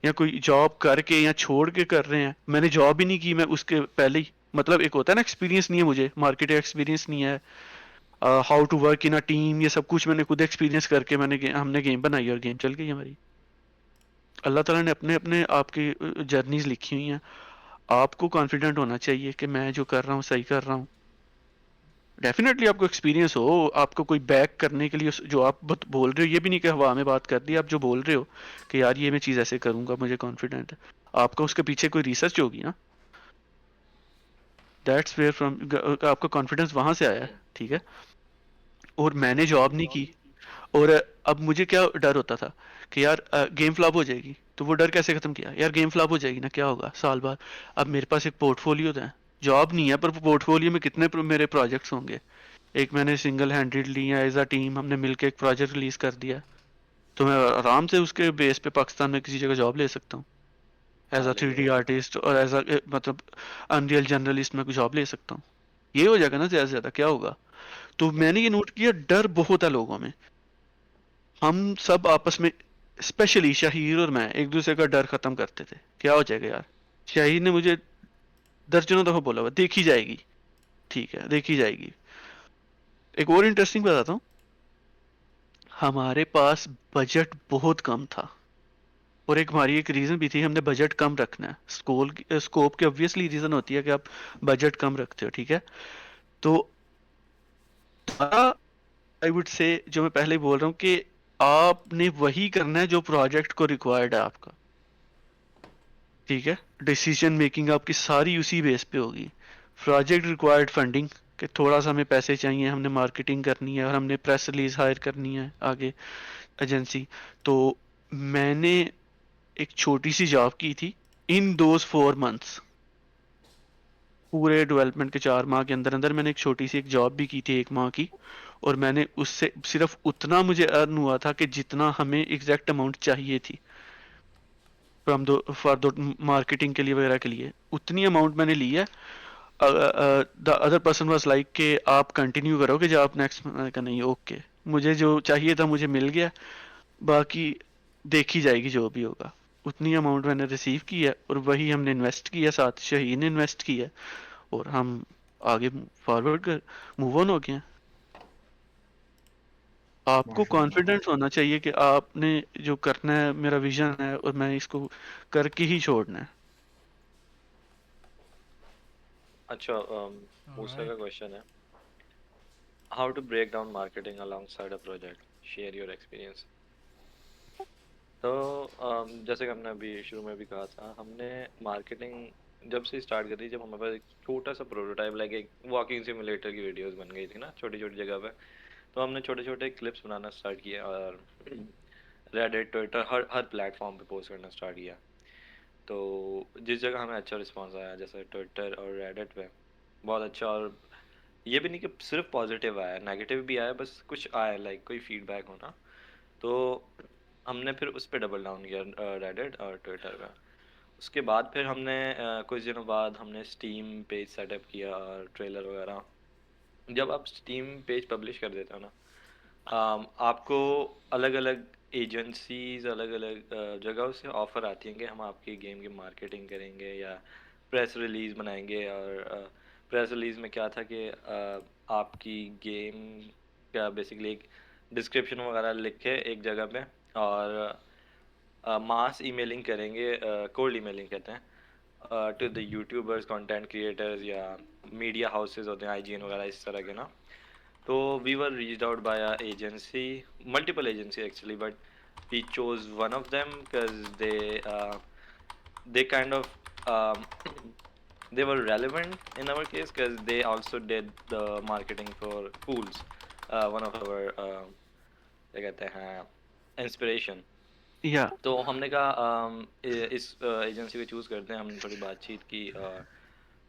या कोई जॉब करके या छोड़ के कर रहे हैं। मैंने जॉब ही नहीं की, मैं उसके पहले ही, मतलब एक होता है ना, एक्सपीरियंस नहीं है मुझे, मार्केट एक्सपीरियंस नहीं है, how to work in a team, ये सब कुछ मैंने खुद एक्सपीरियंस करके हमने गेम बनाई और गेम चल गई हमारी। अल्लाह ताला ने अपने अपने आपकी जर्नीज लिखी हुई हैं। आपको कॉन्फिडेंट होना चाहिए कि मैं जो कर रहा हूँ सही कर रहा हूँ। डेफिनेटली आपको एक्सपीरियंस हो, आपको कोई बैक करने के लिए जो आप बोल रहे हो, ये भी नहीं कि हवा में बात कर दी, आप जो बोल रहे हो कि यार ये मैं चीज़ ऐसे करूंगा, मुझे कॉन्फिडेंट है, आपका उसके पीछे कोई रिसर्च होगी ना। दैट्स वेयर फ्रॉम आपका कॉन्फिडेंस वहां से आया है, ठीक है। और मैंने जॉब नहीं की, और अब मुझे क्या डर होता था कि यार गेम फ्लॉप हो जाएगी, तो वो डर कैसे खत्म किया, यार गेम फ्लॉप हो जाएगी ना, क्या होगा साल बाद। अब मेरे पास एक पोर्टफोलियो है, जॉब नहीं है, पर पोर्टफोलियो में कितने मेरे प्रोजेक्ट्स होंगे। एक मैंने सिंगल हैंडेड लिया एज अ टीम, हमने मिलकर एक प्रोजेक्ट रिलीज कर दिया, तो मैं आराम से उसके बेस पे पाकिस्तान में किसी जगह जॉब ले सकता हूँ, एज हाँ अ ले 3D सकते हो। आर्टिस्ट, और एज अ मतलब अनरियल जर्नलिस्ट में जॉब ले सकता हूँ। ये हो जाएगा ना ज्यादा से ज्यादा, क्या होगा। तो मैंने ये नोट किया, डर बहुत है लोगों में। हम सब आपस में, स्पेशली शाहिर और मैं, एक दूसरे का डर खत्म करते थे, क्या हो जाएगा यार। शाहिर ने मुझे दर्जनों दफा बोला हुआ, देखी जाएगी, ठीक है देखी जाएगी। एक और इंटरेस्टिंग बताता हूँ, हमारे पास बजट बहुत कम था, और एक हमारी एक रीजन भी थी, हमने बजट कम रखना है। स्कोप की ऑब्वियसली रीजन होती है कि आप बजट कम रखते हो, ठीक है। तो आई वुड से, जो मैं पहले ही बोल रहा हूँ कि आपने वही करना है जो प्रोजेक्ट को रिक्वायर्ड है आपका, ठीक है। डिसीजन मेकिंग आपकी सारी उसी बेस पे होगी। प्रोजेक्ट रिक्वायर्ड फंडिंग, कि थोड़ा सा हमें पैसे चाहिए, हमने मार्केटिंग करनी है और हमने प्रेस रिलीज हायर करनी है आगे, एजेंसी। तो मैंने एक छोटी सी जॉब की थी, इन दोज 4 मंथ्स, पूरे डेवलपमेंट के 4 माह के अंदर अंदर मैंने एक छोटी सी एक जॉब भी की थी 1 माह की। और मैंने उससे सिर्फ उतना मुझे अर्न हुआ था कि जितना हमें एग्जैक्ट अमाउंट चाहिए थी, फ्रॉम दो फॉर दो मार्केटिंग के लिए वगैरह के लिए, उतनी अमाउंट मैंने ली है। The other person was like कि आप कंटिन्यू करोगे जब आप नेक्स्ट, मैंने कहा नहीं, ओके, मुझे जो चाहिए था मुझे मिल गया, बाकी देखी जाएगी जो भी होगा। उतनी अमाउंट मैंने रिसीव की है, और वही हमने इन्वेस्ट किया, साथ शहीन ने इन्वेस्ट किया, और हम आगे फॉरवर्ड कर मूव ऑन हो गए हैं। आपको माशाल्लाह। कॉन्फिडेंस होना चाहिए कि आपने जो करना है, मेरा विजन है और मैं इसको करके ही छोड़ना है। अच्छा, मूसा का ऑलराइट. क्वेश्चन है, how to break down marketing alongside a project, share your experience. तो जैसे कि हमने अभी शुरू में भी कहा था, हमने मार्केटिंग जब से स्टार्ट करी, जब हमारे पास एक छोटा सा प्रोटोटाइप, लाइक एक वॉकिंग सिमुलेटर की वीडियोस बन गई थी ना छोटी छोटी जगह पे, तो हमने छोटे छोटे क्लिप्स बनाना स्टार्ट किया और रेडिट ट्विटर हर हर प्लेटफॉर्म पे पोस्ट करना स्टार्ट किया। तो जिस जगह हमें अच्छा रिस्पांस आया जैसे ट्विटर और रेडिट पे बहुत अच्छा, और ये भी नहीं कि सिर्फ पॉजिटिव आया, नेगेटिव भी आया, बस कुछ आया लाइक कोई फीडबैक होना। तो हमने फिर उस पर डबल डाउन किया, रेडिट और ट्विटर पे। उसके बाद फिर हमने कुछ दिनों बाद हमने स्टीम पेज सेटअप किया और ट्रेलर वगैरह। जब आप स्टीम पेज पब्लिश कर देते हो ना, आपको अलग अलग एजेंसीज अलग अलग जगहों से ऑफ़र आती हैं कि हम आपकी गेम की मार्केटिंग करेंगे या प्रेस रिलीज़ बनाएंगे। और प्रेस रिलीज़ में क्या था कि आपकी गेम का बेसिकली एक डिस्क्रिप्शन वगैरह लिख के एक जगह पे, और मास ईमेलिंग करेंगे, कोल्ड ईमेलिंग कहते हैं, to the YouTubers, content creators या मीडिया हाउसेस होते हैं आईजीएन वगैरह इस तरह के ना। तो we were reached out by a agency, multiple agency actually, but we chose one of them because they kind of they were relevant in our case because they also did the marketing for pools, one of our क्या कहते हैं inspiration. या तो हमने कहा इस agency को choose करते हैं। हमने थोड़ी बातचीत की और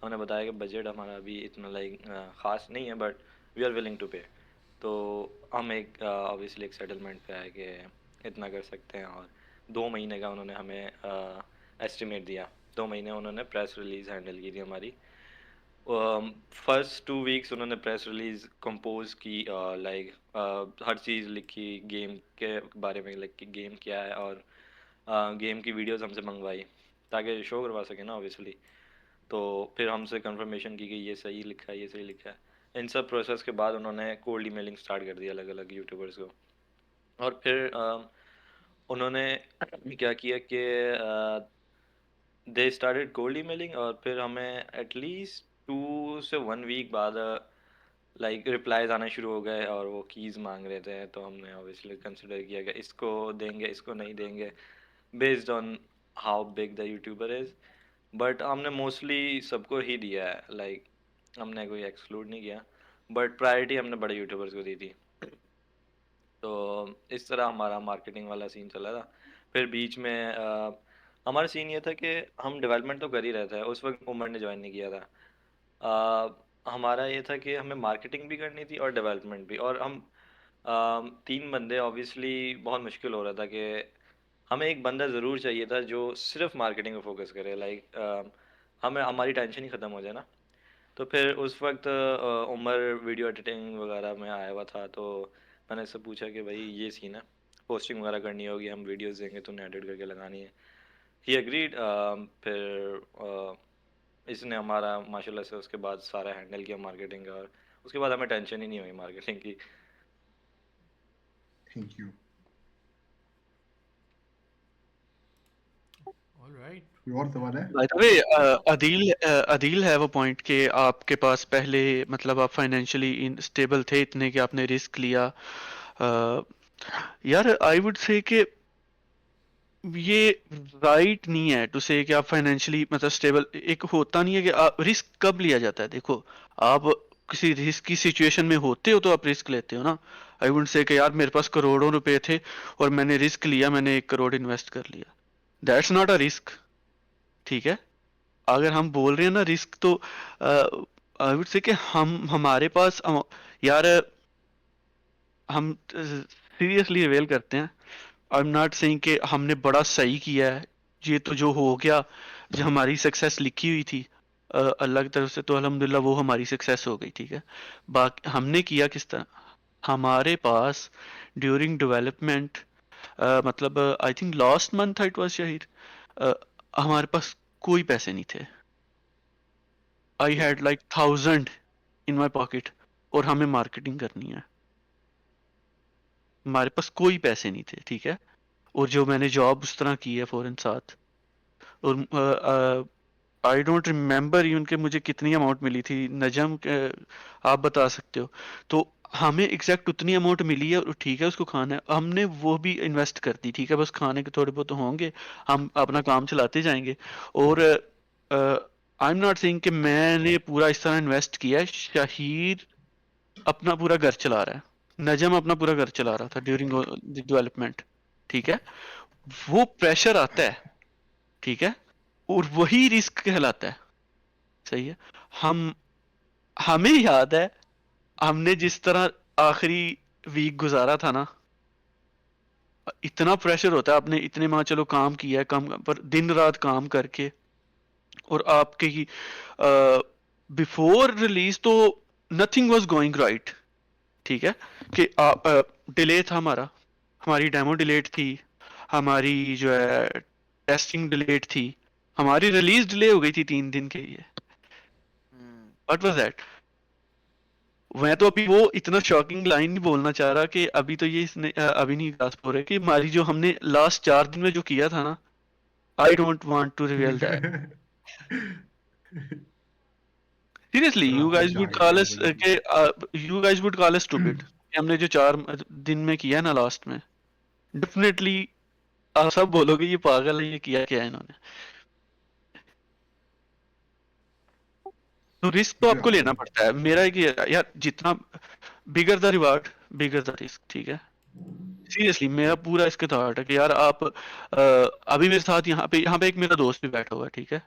हमने बताया कि बजट हमारा अभी इतना लाइक ख़ास नहीं है, but we are willing to pay. तो हम एक ऑब्वियसली एक सेटलमेंट पे आए कि इतना कर सकते हैं, और 2 महीने का उन्होंने हमें एस्टिमेट दिया। 2 महीने उन्होंने प्रेस रिलीज़ हैंडल की थी हमारी। फर्स्ट 2 वीक्स उन्होंने प्रेस रिलीज़ कंपोज की, लाइक हर चीज़ लिखी गेम के बारे में, लाइक कि गेम क्या है, और गेम की वीडियोस हमसे मंगवाई ताकि शो करवा सके ना ऑब्वियसली। तो फिर हमसे कंफर्मेशन की कि ये सही लिखा है, ये सही लिखा है। इन सब प्रोसेस के बाद उन्होंने कोल्ड ईमेलिंग स्टार्ट कर दिया अलग अलग यूट्यूबर्स को। और फिर उन्होंने क्या किया कि दे स्टार्टेड कोल्ड ईमेलिंग, और फिर हमें एटलीस्ट 2 से 1 वीक बाद लाइक रिप्लाईज आना शुरू हो गए, और वो कीज़ मांग रहे थे। तो हमने ऑब्वियसली कंसिडर किया कि इसको देंगे, इसको नहीं देंगे, based on how big the YouTuber is. But हमने मोस्टली सबको ही दिया है, लाइक हमने कोई एक्सक्लूड नहीं किया, बट प्रायोरिटी हमने बड़े यूट्यूबर्स को दी थी। तो इस तरह हमारा मार्केटिंग वाला सीन चला था। फिर बीच में हमारा सीन ये था कि हम डेवलपमेंट तो कर ही रहे थे, उस वक्त उमर ने ज्वाइन नहीं किया था। हमारा ये था कि हमें मार्केटिंग भी करनी थी और डेवलपमेंट भी, और हम 3 बंदे ऑब्वियसली बहुत मुश्किल हो रहा था कि हमें एक बंदा ज़रूर चाहिए था जो सिर्फ मार्केटिंग पे फोकस करे, लाइक हमें हमारी टेंशन ही ख़त्म हो जाए ना। तो फिर उस वक्त उमर वीडियो एडिटिंग वगैरह में आया हुआ था। तो मैंने इससे पूछा कि भाई ये सीन है, पोस्टिंग वगैरह करनी होगी, हम वीडियोस देंगे, तूने एडिट करके लगानी है। ही एग्रीड। फिर इसने हमारा माशाल्लाह से उसके बाद सारा हैंडल किया मार्केटिंग का, और उसके बाद हमें टेंशन ही नहीं हुई मार्केटिंग की। Thank you. ऑलराइट। कोई और सवाल है? बाय द वे अदील है वो पॉइंट कि आपके पास पहले मतलब आप फाइनेंशियली स्टेबल थे इतने कि आपने रिस्क लिया। यार आई वुड से कि ये राइट नहीं है टू से कि आप फाइनेंशियली मतलब स्टेबल, एक होता नहीं है कि आप रिस्क कब लिया जाता है। देखो आप किसी रिस्क की सिचुएशन में होते हो तो आप रिस्क लेते हो ना। आई वुड से कि यार मेरे पास करोड़ों रुपए थे और मैंने रिस्क लिया, मैंने 1 करोड़ इन्वेस्ट कर लिया, दैट्स नॉट अ रिस्क। ठीक है, अगर हम बोल रहे हैं ना रिस्क, तो आई वुड से कि हम हमारे पास यार हम सीरियसली अवेल करते हैं। आई एम नॉट सेइंग कि हमने बड़ा सही किया है, ये तो जो हो गया, जो हमारी सक्सेस लिखी हुई थी अल्लाह की तरफ से, तो अल्हम्दुलिल्लाह वो हमारी सक्सेस हो गई। ठीक है, बाकी हमने किया किस तरह, हमारे पास ड्यूरिंग डेवलपमेंट मतलब I think last month it was शहीद, हमारे पास कोई पैसे नहीं थे। I had like 1000 in my pocket और हमें मार्केटिंग करनी है, हमारे पास कोई पैसे नहीं थे। ठीक है, और जो मैंने जॉब उस तरह की है फॉरेन साथ, और आई डोंट रिमेम्बर इवन के मुझे कितनी अमाउंट मिली थी। नजम आप बता सकते हो। तो हमें एग्जैक्ट उतनी अमाउंट मिली है और ठीक है उसको खाना है, हमने वो भी इन्वेस्ट कर दी। ठीक है, बस खाने के थोड़े बहुत तो होंगे, हम अपना काम चलाते जाएंगे। और आई एम नॉट सेइंग कि मैंने पूरा इस तरह इन्वेस्ट किया है, शाहिद अपना पूरा घर चला रहा है। नजम अपना पूरा घर चला रहा था ड्यूरिंग डेवलपमेंट, ठीक है। वो प्रेशर आता है, ठीक है, और वही रिस्क कहलाता है, सही है। हम हमें याद है हमने जिस तरह आखिरी वीक गुजारा था ना, इतना प्रेशर होता है, आपने इतने माह चलो काम किया है, कम पर दिन रात काम करके, और आपके ही बिफोर रिलीज तो नथिंग वाज गोइंग राइट, ठीक है, कि डिले था हमारा, हमारी डेमो डिलेट थी, हमारी जो है टेस्टिंग डिलेट थी, हमारी रिलीज डिले हो गई थी 3 दिन के लिए। What was that? मैं तो अभी वो इतना शॉकिंग लाइन नहीं बोलना चाह रहा कि अभी तो ये इसने अभी नहीं ग्रास्प हो रहा है कि हमारी जो हमने लास्ट 4 दिन में जो किया था ना, I don't want to reveal that. Seriously, फिर यू आपने गाइस वुड जाके कॉल अस गड़बड़ी की। के you guys would call us stupid, हमने जो 4 दिन में किया ना लास्ट में, डेफिनेटली आप सब बोलोगे ये पागल है, ये किया क्या है इन्होंने। तो रिस्क तो आपको लेना पड़ता है। मेरा एक ये है, यार जितना bigger the reward bigger the risk, ठीक है। सीरियसली मेरा पूरा इसके थॉट है कि यार आप अभी मेरे साथ यहाँ पे एक मेरा दोस्त भी बैठा हुआ है, ठीक है,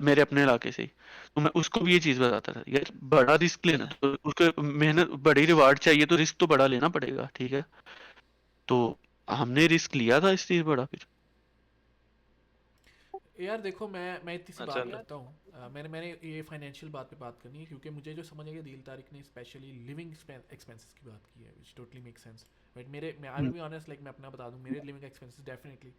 मेरे अपने इलाके से ही। तो मैं उसको भी ये चीज बताता था, यार बड़ा रिस्क लेना तो उसको मेहनत बड़ी रिवार्ड चाहिए, तो रिस्क तो बड़ा लेना पड़ेगा, ठीक है। तो हमने रिस्क लिया था इस चीज बड़ा फिर। यार देखो, मैं इतनी सी अच्छा बात करता हूँ। मैंने ये फाइनेंशियल बात पे बात करनी है, क्योंकि मुझे जो समझ आएगा, दिल तारिक ने स्पेशली लिविंग एक्सपेंसेस की बात की है, which totally make sense. But I will be honest, like मैं अपना बता दूँ, मेरे लिविंग एक्सपेंसेस डेफिनेटली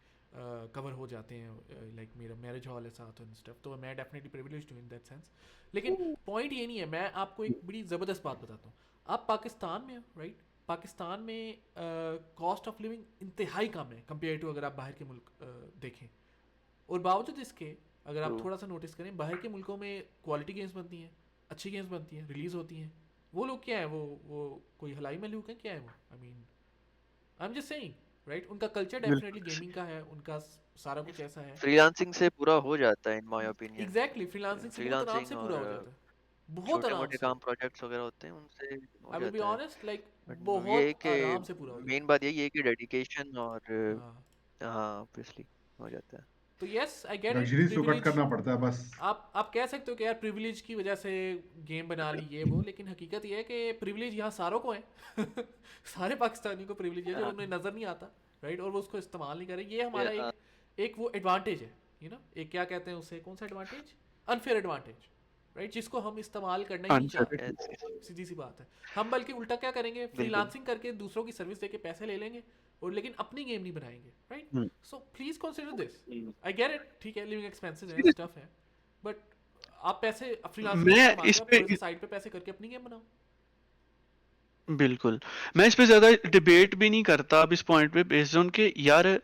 कवर हो जाते हैं। लाइक मेरा मैरिज हॉल है साथ एंड स्टफ, तो मैं डेफिनेटली प्रिविलेज्ड हूँ इन दैट सेंस। लेकिन पॉइंट ये नहीं है, मैं आपको एक बड़ी ज़बरदस्त बात बताता हूँ। आप पाकिस्तान में हो, राइट? पाकिस्तान में कॉस्ट ऑफ लिविंग इंतहाई कम है कंपेयर टू अगर आप बाहर के मुल्क देखें। और बावजूद इसके, अगर आप ट्रू। थोड़ा सा नोटिस करें, बाहर के मुल्कों में क्वालिटी गेम्स बनती हैं, अच्छी गेम्स बनती हैं, रिलीज होती हैं। वो लोग क्या है, वो कोई हलाई मलूक है क्या है वो? I am just saying, right? उनका कल्चर डेफिनेटली गेमिंग का है, उनका सारा कुछ ऐसा है। फ्रीलांसिंग से पूरा हो जाता है in my opinion. Exactly, freelancing से बहुत आराम फ्रीलांसिंग से पूरा और हो जाता है, बहुत छोटे आराम मोटे से। काम प्रोजेक्ट्स वगैरह होते हैं उनसे हो आई विल बी जाता है। ऑनेस्ट, लाइक बट ये है बहुत कि आराम से पूरा हो मेन जाता बात यही है कि डेडिकेशन और है। हाँ, हाँ ऑब्वियसली हो जाता है। तो yes I get it, luxuries तो कट प्रिविलेज। करना पड़ता है बस। आप कह सकते हो कि यार प्रिविलेज की वजह से गेम बना ली ये वो, लेकिन हकीकत ये है कि प्रिविलेज यहाँ सारों को है। सारे पाकिस्तानी को प्रिविलेज है, जो हाँ, उन्हें नज़र नहीं आता, राइट? और वो उसको इस्तेमाल नहीं करे। ये ये, हमारा एक वो एडवांटेज है, एक क्या कहते हैं उसे, कौन सा एडवांटेज? Unfair advantage, right? जिसको हम इस्तेमाल करना ही नहीं चाहते। सीधी सी बात है। हम बल्कि उल्टा क्या करेंगे, बिल्कुल। फ्रीलांसिंग करके दूसरों की सर्विस देके पैसे ले लेंगे, और लेकिन अपनी गेम नहीं बनाएंगे, right? So please consider this. I get it, ठीक है, लिविंग एक्सपेंसेस है, स्टफ है, बट आप पैसे फ्रीलांसिंग मैं करके कमाते इस हो, आप पे थोड़े से साइड पे पैसे करके अपनी गेम बनाओ। बिल्कुल, मैं इस पे ज्यादा डिबेट भी नहीं करता अब इस पॉइंट पे, बेस्ड ऑन के यार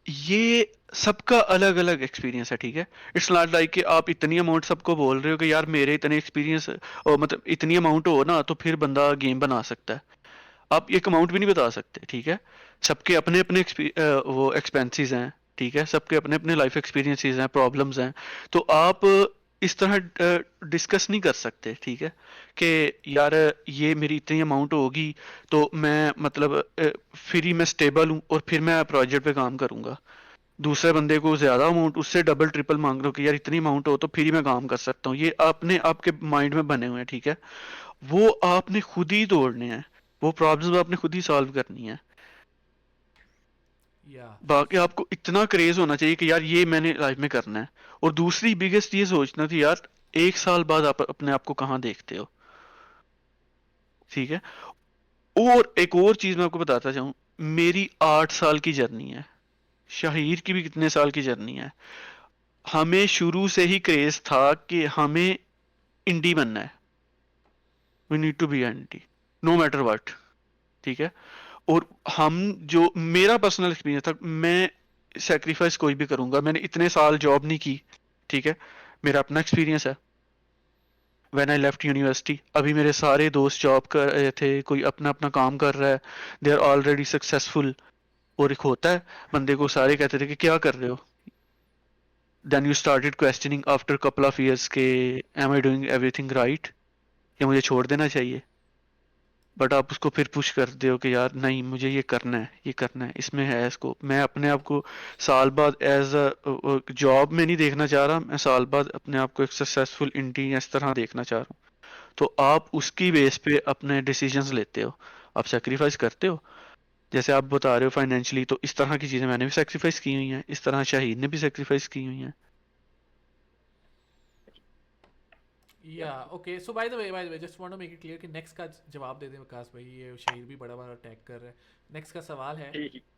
ये सबका अलग अलग एक्सपीरियंस है, ठीक है। इट्स नॉट लाइक कि आप इतनी अमाउंट सबको बोल रहे हो कि यार मेरे इतने एक्सपीरियंस और मतलब इतनी अमाउंट हो ना तो फिर बंदा गेम बना सकता है। आप एक अमाउंट भी नहीं बता सकते, ठीक है। सबके अपने अपने वो एक्सपेंसेस हैं, ठीक है, सबके अपने अपने लाइफ एक्सपीरियंसेस हैं, प्रॉब्लम्स हैं। तो आप इस तरह डिस्कस नहीं कर सकते, ठीक है, कि यार ये मेरी इतनी अमाउंट होगी तो मैं मतलब फिर ही मैं स्टेबल हूँ और फिर मैं प्रोजेक्ट पे काम करूंगा। दूसरे बंदे को ज्यादा अमाउंट, उससे डबल ट्रिपल मांग रहे हो कि यार इतनी अमाउंट हो तो फिर ही मैं काम कर सकता हूँ, ये आपने आपके माइंड में बने हुए हैं, ठीक है। वो आपने खुद ही तोड़ने हैं, वो प्रॉब्लम्स आपने खुद ही सॉल्व करनी है। या बाकी आपको इतना क्रेज होना चाहिए कि यार ये मैंने लाइफ में करना है। और दूसरी बिगेस्ट ये सोचना थी यार, 1 साल बाद आप अपने आप को कहाँ देखते हो, ठीक है। और एक और चीज मैं आपको बताता चाहूँ, मेरी 8 साल की जर्नी है, शाहिर की भी कितने साल की जर्नी है। हमें शुरू से ही क्रेज था कि हमें इंडी बनना है, we need to be anti no matter what, ठीक है। और हम जो मेरा पर्सनल एक्सपीरियंस था, मैं सेक्रीफाइस कोई भी करूंगा, मैंने इतने साल जॉब नहीं की, ठीक है, मेरा अपना एक्सपीरियंस है। व्हेन आई लेफ्ट यूनिवर्सिटी, अभी मेरे सारे दोस्त जॉब कर रहे थे, कोई अपना अपना काम कर रहा है, दे आर ऑलरेडी सक्सेसफुल। और एक होता है बंदे को, सारे कहते थे कि क्या कर रहे हो, then you started questioning after couple of years के am I doing everything right, या मुझे छोड़ देना चाहिए। बट आप उसको फिर पुश करते हो कि यार नहीं मुझे ये करना है, ये करना है, इसमें है स्कोप। मैं अपने आप को साल बाद एज अ जॉब में नहीं देखना चाह रहा, मैं साल बाद अपने आप को एक सक्सेसफुल इंडी इस तरह देखना चाह रहा हूँ। तो आप उसकी बेस पे अपने डिसीजंस लेते हो, आप सेक्रीफाइस करते हो। जैसे आप बता रहे हो फाइनेंशियली, तो इस तरह की चीजें मैंने भी सेक्रीफाइस की हुई हैं, इस तरह शाहीद ने भी सेक्रीफाइस की हुई हैं। Yeah, okay. So by the way, just want to make it clear कि next का जवाब दे दें विकास भाई, ये शहीद भी बड़ा बड़ा टैग कर रहा है। Next का सवाल है,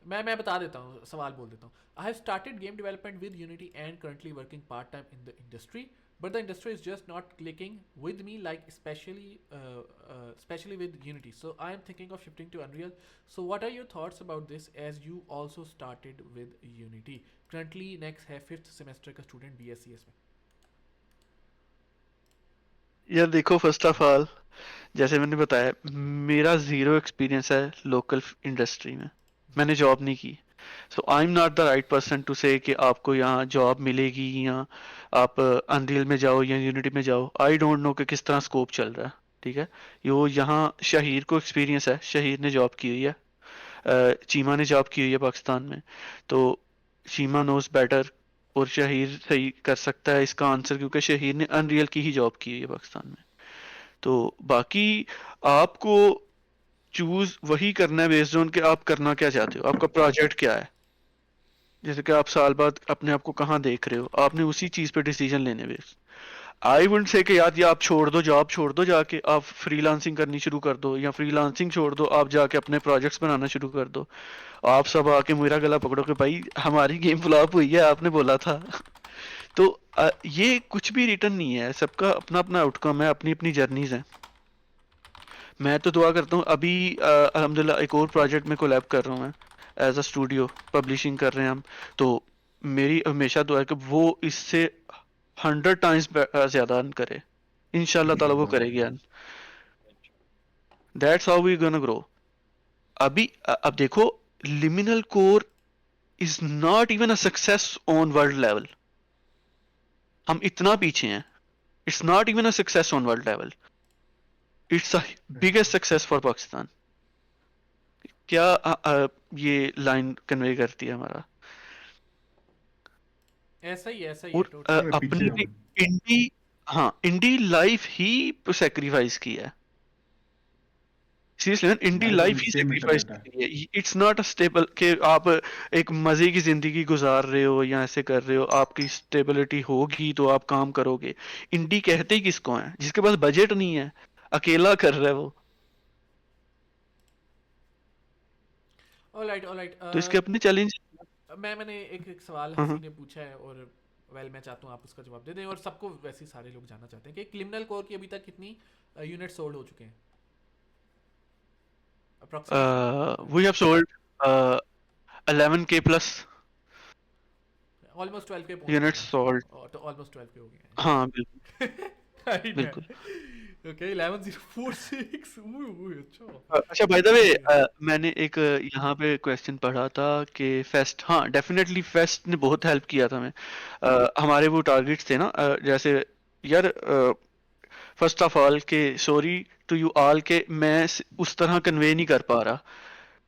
मैं बता देता हूँ, सवाल बोल देता हूँ। I have started game development with Unity and currently working part time in the industry, but the industry is just not clicking with me, like especially with Unity. So I am thinking of shifting to Unreal. So what are your thoughts about this, as you also started with Unity? Currently next है 5th semester का student BScs में। यार देखो, first of all जैसे मैंने बताया, मेरा zero experience है लोकल इंडस्ट्री में, मैंने जॉब नहीं की। So I am not the right person to say कि आपको यहाँ जॉब मिलेगी या आप अनरियल में जाओ या यूनिटी में जाओ। आई डोंट नो कि किस तरह स्कोप चल रहा है, ठीक है। यो यहाँ शहीर को एक्सपीरियंस है, शहीर ने जॉब की हुई है, चीमा ने जॉब की हुई है पाकिस्तान में, तो चीमा नोज बेटर और शहीर सही कर सकता है इसका आंसर, क्योंकि शहीर ने अनरियल की ही जॉब की हुई है पाकिस्तान में। तो बाकी आपको चूज वही करना है बेस्ड ऑन कि आप करना क्या चाहते हो, आपका प्रोजेक्ट क्या है। जैसे कि आप साल बाद अपने आप को कहाँ देख रहे हो, आपने उसी चीज पे डिसीजन लेने बेस्ड। आई वुड से कि यार ये आप छोड़ दो, जॉब छोड़ दो, जाके आप फ्रीलांसिंग करनी शुरू कर दो, या फ्रीलांसिंग छोड़ दो, आप जाके अपने प्रोजेक्ट्स बनाना शुरू कर दो। आप सब आके मेरा गला पकड़ो कि भाई हमारी गेम फ्लॉप हुई है, आपने बोला था। तो ये कुछ भी रिटर्न नहीं है, सबका अपना अपना आउटकम है, अपनी अपनी जर्नीज है। मैं तो दुआ करता हूँ, अभी अल्हम्दुलिल्लाह एक और प्रोजेक्ट में कोलैब कर रहा हूँ मैं, एज अ स्टूडियो पब्लिशिंग कर रहे हैं हम। तो मेरी हमेशा दुआ है कि वो इससे 100 टाइम्स ज्यादा अर्न करे, इंशाल्लाह ताला वो करेगी earn. That's how we gonna grow. अभी अब देखो, liminal core is not even a success on world level, हम इतना पीछे हैं। It's not even a success on world level, it's a biggest success for Pakistan. क्या ये लाइन कन्वे करती है हमारा। ऐसा ही है और टोटली। पीछे अपनी हम। इंडी, हाँ इंडी लाइफ ही सेक्रीफाइस की है। सीरियसली मैन, इंडी हमारे साथ लाइफ भी ही सेम सेक्रीफाइस इंटरनेट है। की है। इट्स नॉट अ स्टेबल कि आप एक मजे की जिंदगी गुजार रहे हो या ऐसे कर रहे हो, आपकी स्टेबिलिटी होगी तो आप काम करोगे। इंडी कहते ही किसको है, जिसके पास बजट नहीं है, अकेला कर रहा है वो। Alright alright. तो इसके अपने चैलेंज। मैंने एक सवाल हाँ हंसी हाँ। ने पूछा है, और मैं चाहता हूँ आप उसका जवाब दे दें, और सबको वैसे ही सारे लोग जानना चाहते हैं कि क्रिमिनल कोर की अभी तक कितनी यूनिट सोल्ड हो चुके हैं अप्रोक्सीमेटली, अगर we have sold 11K plus almost 12 के पहुंच गए यूनिट्स हैं। सोल्ड। तो ऑलमोस्ट 12 के हो गए हाँ बिल्कुल हैं। राइट है। बिल्कुल। ओके 11046 अच्छा। अच्छा बाय द वे, ठीक है। मैंने एक यहाँ पे क्वेश्चन पढ़ा था कि फेस्ट, हाँ डेफिनेटली फेस्ट ने बहुत हेल्प किया था हमें। हमारे वो टारगेट्स थे ना, जैसे यार फर्स्ट ऑफ ऑल के सॉरी टू यू ऑल के मैं उस तरह कन्वे नहीं कर पा रहा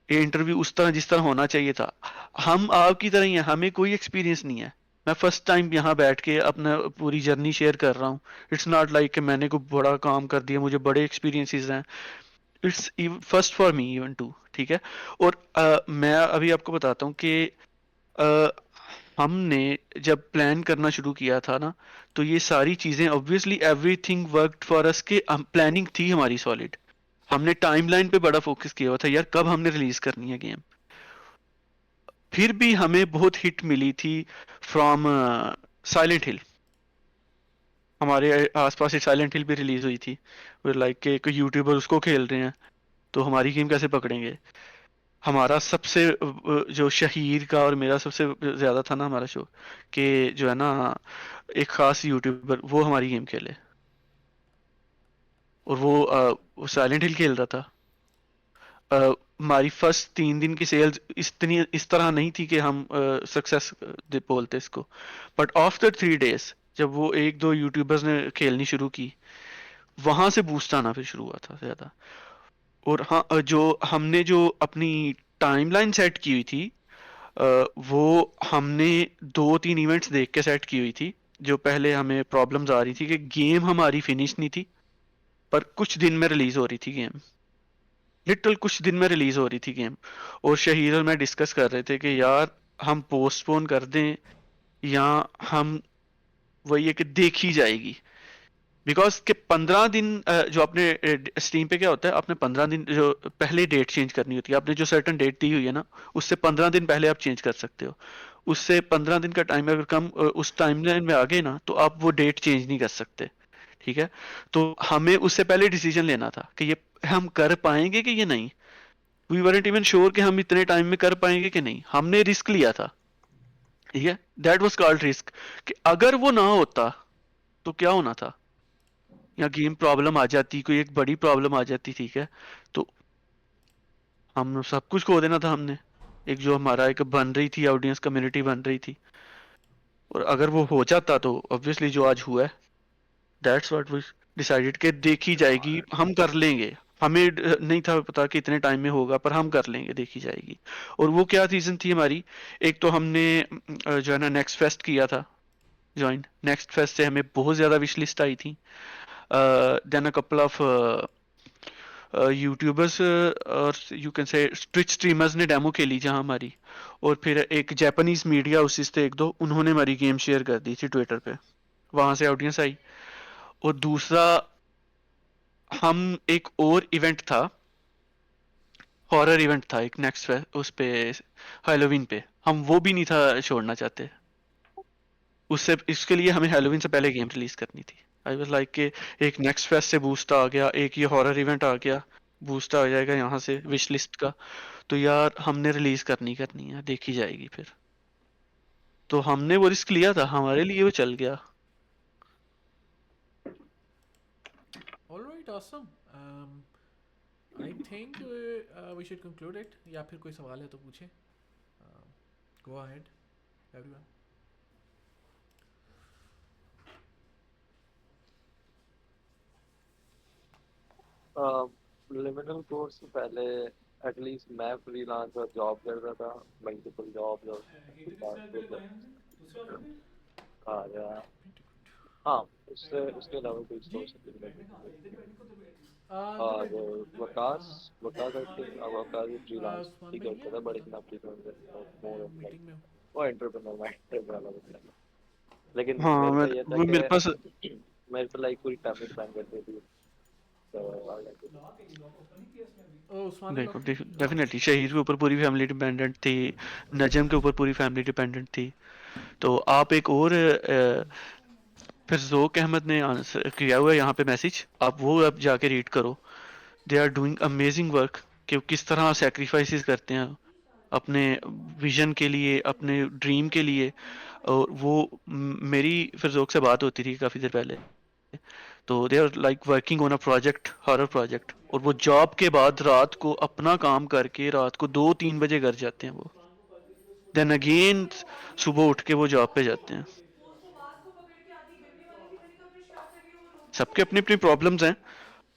ये इंटरव्यू उस तरह जिस तरह होना चाहिए था। हम आपकी तरह ही हैं, हमें कोई एक्सपीरियंस नहीं है। मैं फर्स्ट टाइम यहाँ बैठ के अपना पूरी जर्नी शेयर कर रहा हूँ। इट्स नॉट लाइक कि मैंने कोई बड़ा काम कर दिया, मुझे बड़े एक्सपीरियंसेस हैं। It's first for me even too, ठीक है। और मैं अभी आपको बताता हूँ कि अ, हमने जब प्लान करना शुरू किया था ना, तो ये सारी चीजें obviously everything worked for us के प्लानिंग थी हमारी सॉलिड। हमने टाइमलाइन पे बड़ा फोकस किया हुआ था यार, कब हमने रिलीज करनी है गेम। फिर भी हमें बहुत हिट मिली थी फ्रॉम साइलेंट हिल। हमारे आसपास एक साइलेंट हिल भी रिलीज हुई थी, लाइक के कोई यूट्यूबर उसको खेल रहे हैं, तो हमारी गेम कैसे पकड़ेंगे। हमारा सबसे जो शहीर का और मेरा सबसे ज्यादा था ना हमारा शो, कि जो है ना एक खास यूट्यूबर वो हमारी गेम खेले, और वो साइलेंट हिल खेल रहा था। हमारी फर्स्ट 3 दिन की सेल्स इस तरह नहीं थी कि हम सक्सेस बोलते इसको। बट आफ्टर 3 डेज जब वो एक दो यूट्यूबर्स ने खेलनी शुरू की, वहां से बूस्ट आना फिर शुरू हुआ था ज्यादा। और हाँ जो हमने जो अपनी टाइमलाइन सेट की हुई थी वो हमने 2-3 इवेंट्स देख के सेट की हुई थी। जो पहले हमें प्रॉब्लम्स आ रही थी कि गेम हमारी फिनिश नहीं थी, पर कुछ दिन में रिलीज हो रही थी गेम। लिटरल कुछ दिन में रिलीज हो रही थी गेम। और शहीद और मैं डिस्कस कर रहे थे कि यार हम पोस्टपोन कर दें या हम वही है कि देखी जाएगी। बिकॉज के 15 दिन जो आपने स्टीम पे क्या होता है, आपने 15 दिन जो पहले डेट चेंज करनी होती है, आपने जो सर्टन डेट दी हुई है ना, उससे 15 दिन पहले आप चेंज कर सकते हो। उससे 15 दिन का टाइम अगर कम उस टाइमलाइन में आ गए ना, तो आप वो डेट चेंज नहीं कर सकते। ठीक है, तो हमें उससे पहले डिसीजन लेना था कि ये हम कर पाएंगे कि ये नहीं। वी वरंट इवन श्योर कि हम इतने टाइम में कर पाएंगे कि नहीं। हमने रिस्क लिया था। ठीक है, दैट वाज कॉल्ड रिस्क। कि अगर वो ना होता तो क्या होना था, या गेम प्रॉब्लम आ जाती, कोई एक बड़ी प्रॉब्लम आ जाती, ठीक है, तो हम सब कुछ खो देना था हमने। एक जो हमारा एक बन रही थी ऑडियंस कम्युनिटी बन रही थी। और अगर वो हो जाता तो ऑब्वियसली जो आज हुआ है, दैट्स व्हाट वी डिसाइडेड कि देखी जाएगी, हम कर लेंगे। हमें नहीं था पता कि इतने टाइम में होगा, पर हम कर लेंगे, देखी जाएगी। और वो क्या रीजन थी हमारी। एक तो हमने जो है ना नेक्स्ट फेस्ट किया था ज्वाइन। नेक्स्ट फेस्ट से हमें बहुत ज्यादा विश लिस्ट आई थी। Then a couple of YouTubers और you can say Twitch streamers ने डेमो खेली जहां हमारी। और फिर एक जापानीज मीडिया हाउसेस थे एक दो, उन्होंने हमारी गेम शेयर कर दी थी ट्विटर पे। वहां से ऑडियंस आई। और दूसरा, हम एक और इवेंट था, हॉरर इवेंट था एक नेक्स्ट उस पे हेलोवीन पे, हम वो भी नहीं था छोड़ना चाहते। उससे इसके लिए हमें हेलोवीन से पहले गेम रिलीज करनी थी। आई वाज लाइक के एक नेक्स्ट फेस्ट से बूस्ट आ गया, एक ये हॉरर इवेंट आ गया, बूस्ट आ जाएगा यहाँ से विश लिस्ट का। तो यार हमने रिलीज करनी है, देखी जाएगी फिर। तो हमने वो रिस्क लिया था, हमारे लिए वो चल गया। Alright, awesome. I think we should conclude it, या फिर कोई सवाल है तो पूछे। Go ahead everyone. Liminal course से पहले एटलीस्ट मैं फ्रीलांस और जॉब करता था, मल्टीपल जॉब और और हाँ, उससे उसके अलावा कोई सोर्स और वकास वकास आई थिंक वकास भी फ्रीलांस ही उस्मान भाई नहीं करता है था, बट मतलब, इतना freelance more of like meeting में हूँ। वो एंटरप्रेन्योर माइंड वाला बंदा है। लेकिन हाँ मेरे मैं, पे ये था वो मेरे पास। कि मेरे पे लाइक पूरी फैमिली डिपेंड करती थी, तो आई लाइक ओ, उस्मान ने देखो लॉक नहीं किया। डेफिनेटली शहीद के ऊपर पूरी फैमिली डिपेंडेंट थी, नजम के ऊपर पूरी फैमिली डिपेंडेंट थी। तो आप एक और फिर जोक अहमद ने आंसर किया हुआ है यहाँ पे मैसेज, आप वो अब जाके रीड करो। They are doing amazing work, कि वो किस तरह सेक्रीफाइसेस करते हैं अपने विजन के लिए, अपने ड्रीम के लिए। और वो मेरी फिर जोक से बात होती थी काफी देर पहले। तो they are like working on a project, horror project, और वो जॉब के बाद रात को अपना काम करके रात को 2-3 बजे घर जाते हैं वो। देन अगेन सुबह उठ के वो जॉब पे जाते हैं। सबके अपनी अपनी प्रॉब्लम्स हैं,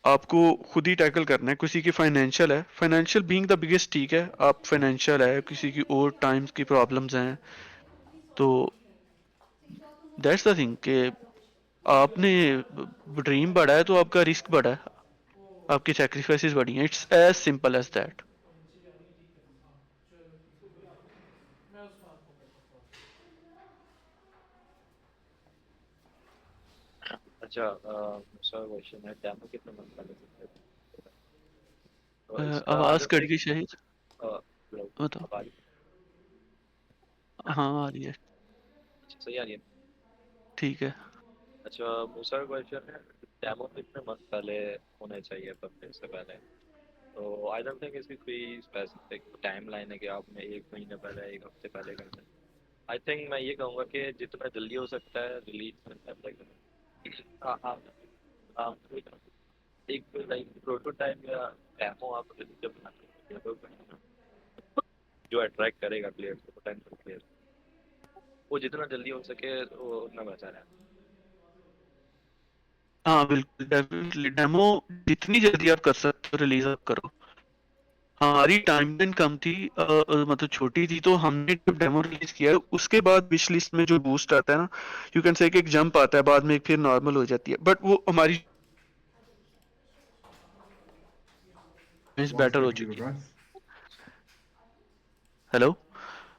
आपको खुद ही टैकल करना है। किसी की फाइनेंशियल है, फाइनेंशियल बीइंग द बिगेस्ट, ठीक है, आप फाइनेंशियल है, किसी की और टाइम्स की प्रॉब्लम्स हैं। तो दैट्स द थिंग कि आपने ड्रीम बढ़ा है तो आपका रिस्क बढ़ा है, आपकी सेक्रीफाइसेस बढ़ी हैं। It's as simple as that. अच्छा। सर क्वेश्चन है, डेमो कितने मंथ पहले सकते हैं? तो इसका आवाज अदर कट थिंग गई शहीद, बताओ। अब आ रही हाँ आ रही है। अच्छा, सही आ रही है। ठीक है। अच्छा, दूसरा क्वेश्चन है, डेमो कितने मंथ पहले होने चाहिए पब्लिश से पहले? तो आई डोंट थिंक इसकी कोई स्पेसिफिक टाइम लाइन है कि आपने 1 महीने पहले, 1 हफ्ते पहले करना है। आई थिंक मैं ये कहूँगा कि जितना जल्दी हो सकता है रिलीज करना है। हाँ हाँ हाँ, एक लाइक प्रोटोटाइप या डेमो आप जब बनाते हैं तो जो अट्रैक्ट करेगा प्लेयर्स को, पोटेंशियल प्लेयर्स, वो जितना जल्दी हो सके वो उतना बेहतर है। हाँ बिल्कुल, डेफिनेटली डेमो जितनी जल्दी आप कर सकते हो रिलीज आप करो। हमारी टाइमलाइन कम थी, मतलब छोटी थी, तो हमने जब डेमो रिलीज किया उसके बाद विश लिस्ट में जो बूस्ट आता है ना, यू कैन से एक जंप आता है, बाद में एक फिर नॉर्मल हो जाती है, बट वो हमारी आवाज बेटर हो कट गई चुकी है। विकास। हेलो,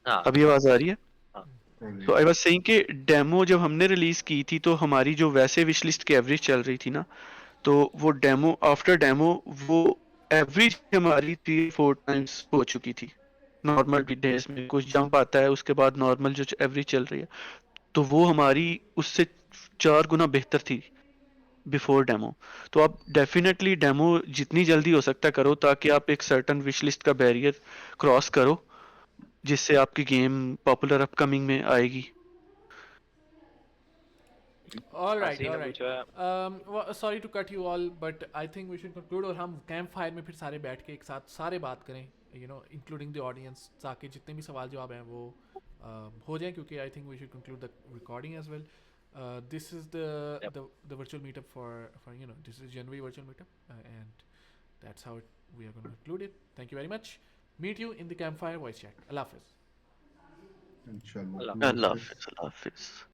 हाँ अभी हाँ आवाज आ रही है? हाँ और तो आई वाज सेइंग कि डेमो जब हमने रिलीज की थी तो हमारी जो वैसे विश लिस्ट की एवरेज चल रही थी ना, तो वो डेमो आफ्टर डेमो वो एवरेज हमारी 3-4 टाइम्स हो चुकी थी। नॉर्मल डेज में कुछ जंप आता है, उसके बाद नॉर्मल जो एवरेज चल रही है, तो वो हमारी उससे 4 गुना बेहतर थी बिफोर डेमो। तो आप डेफिनेटली डेमो जितनी जल्दी हो सकता है करो, ताकि आप एक सर्टन विश लिस्ट का बैरियर क्रॉस करो, जिससे आपकी गेम पॉपुलर अपकमिंग में आएगी। All right, किसी all ने right. पूछा Sorry to cut you all, but I think we should conclude, और हम कैंप फायर में फिर सारे बैठ के एक साथ सारे बात करें, इंक्लूडिंग द ऑडियंस, ताकि जितने भी सवाल जवाब हैं वो हो जाएं, क्योंकि I think we should conclude the recording as well. This is Yep. the virtual meetup for this is January virtual meetup, and that's how we are going to conclude it. Thank you very much. Meet you in the campfire voice chat. Allah Hafiz. इंशाल्लाह अल्लाह अल्लाह अल्लाह हाफिज। हाफिज, अल्लाह हाफिज।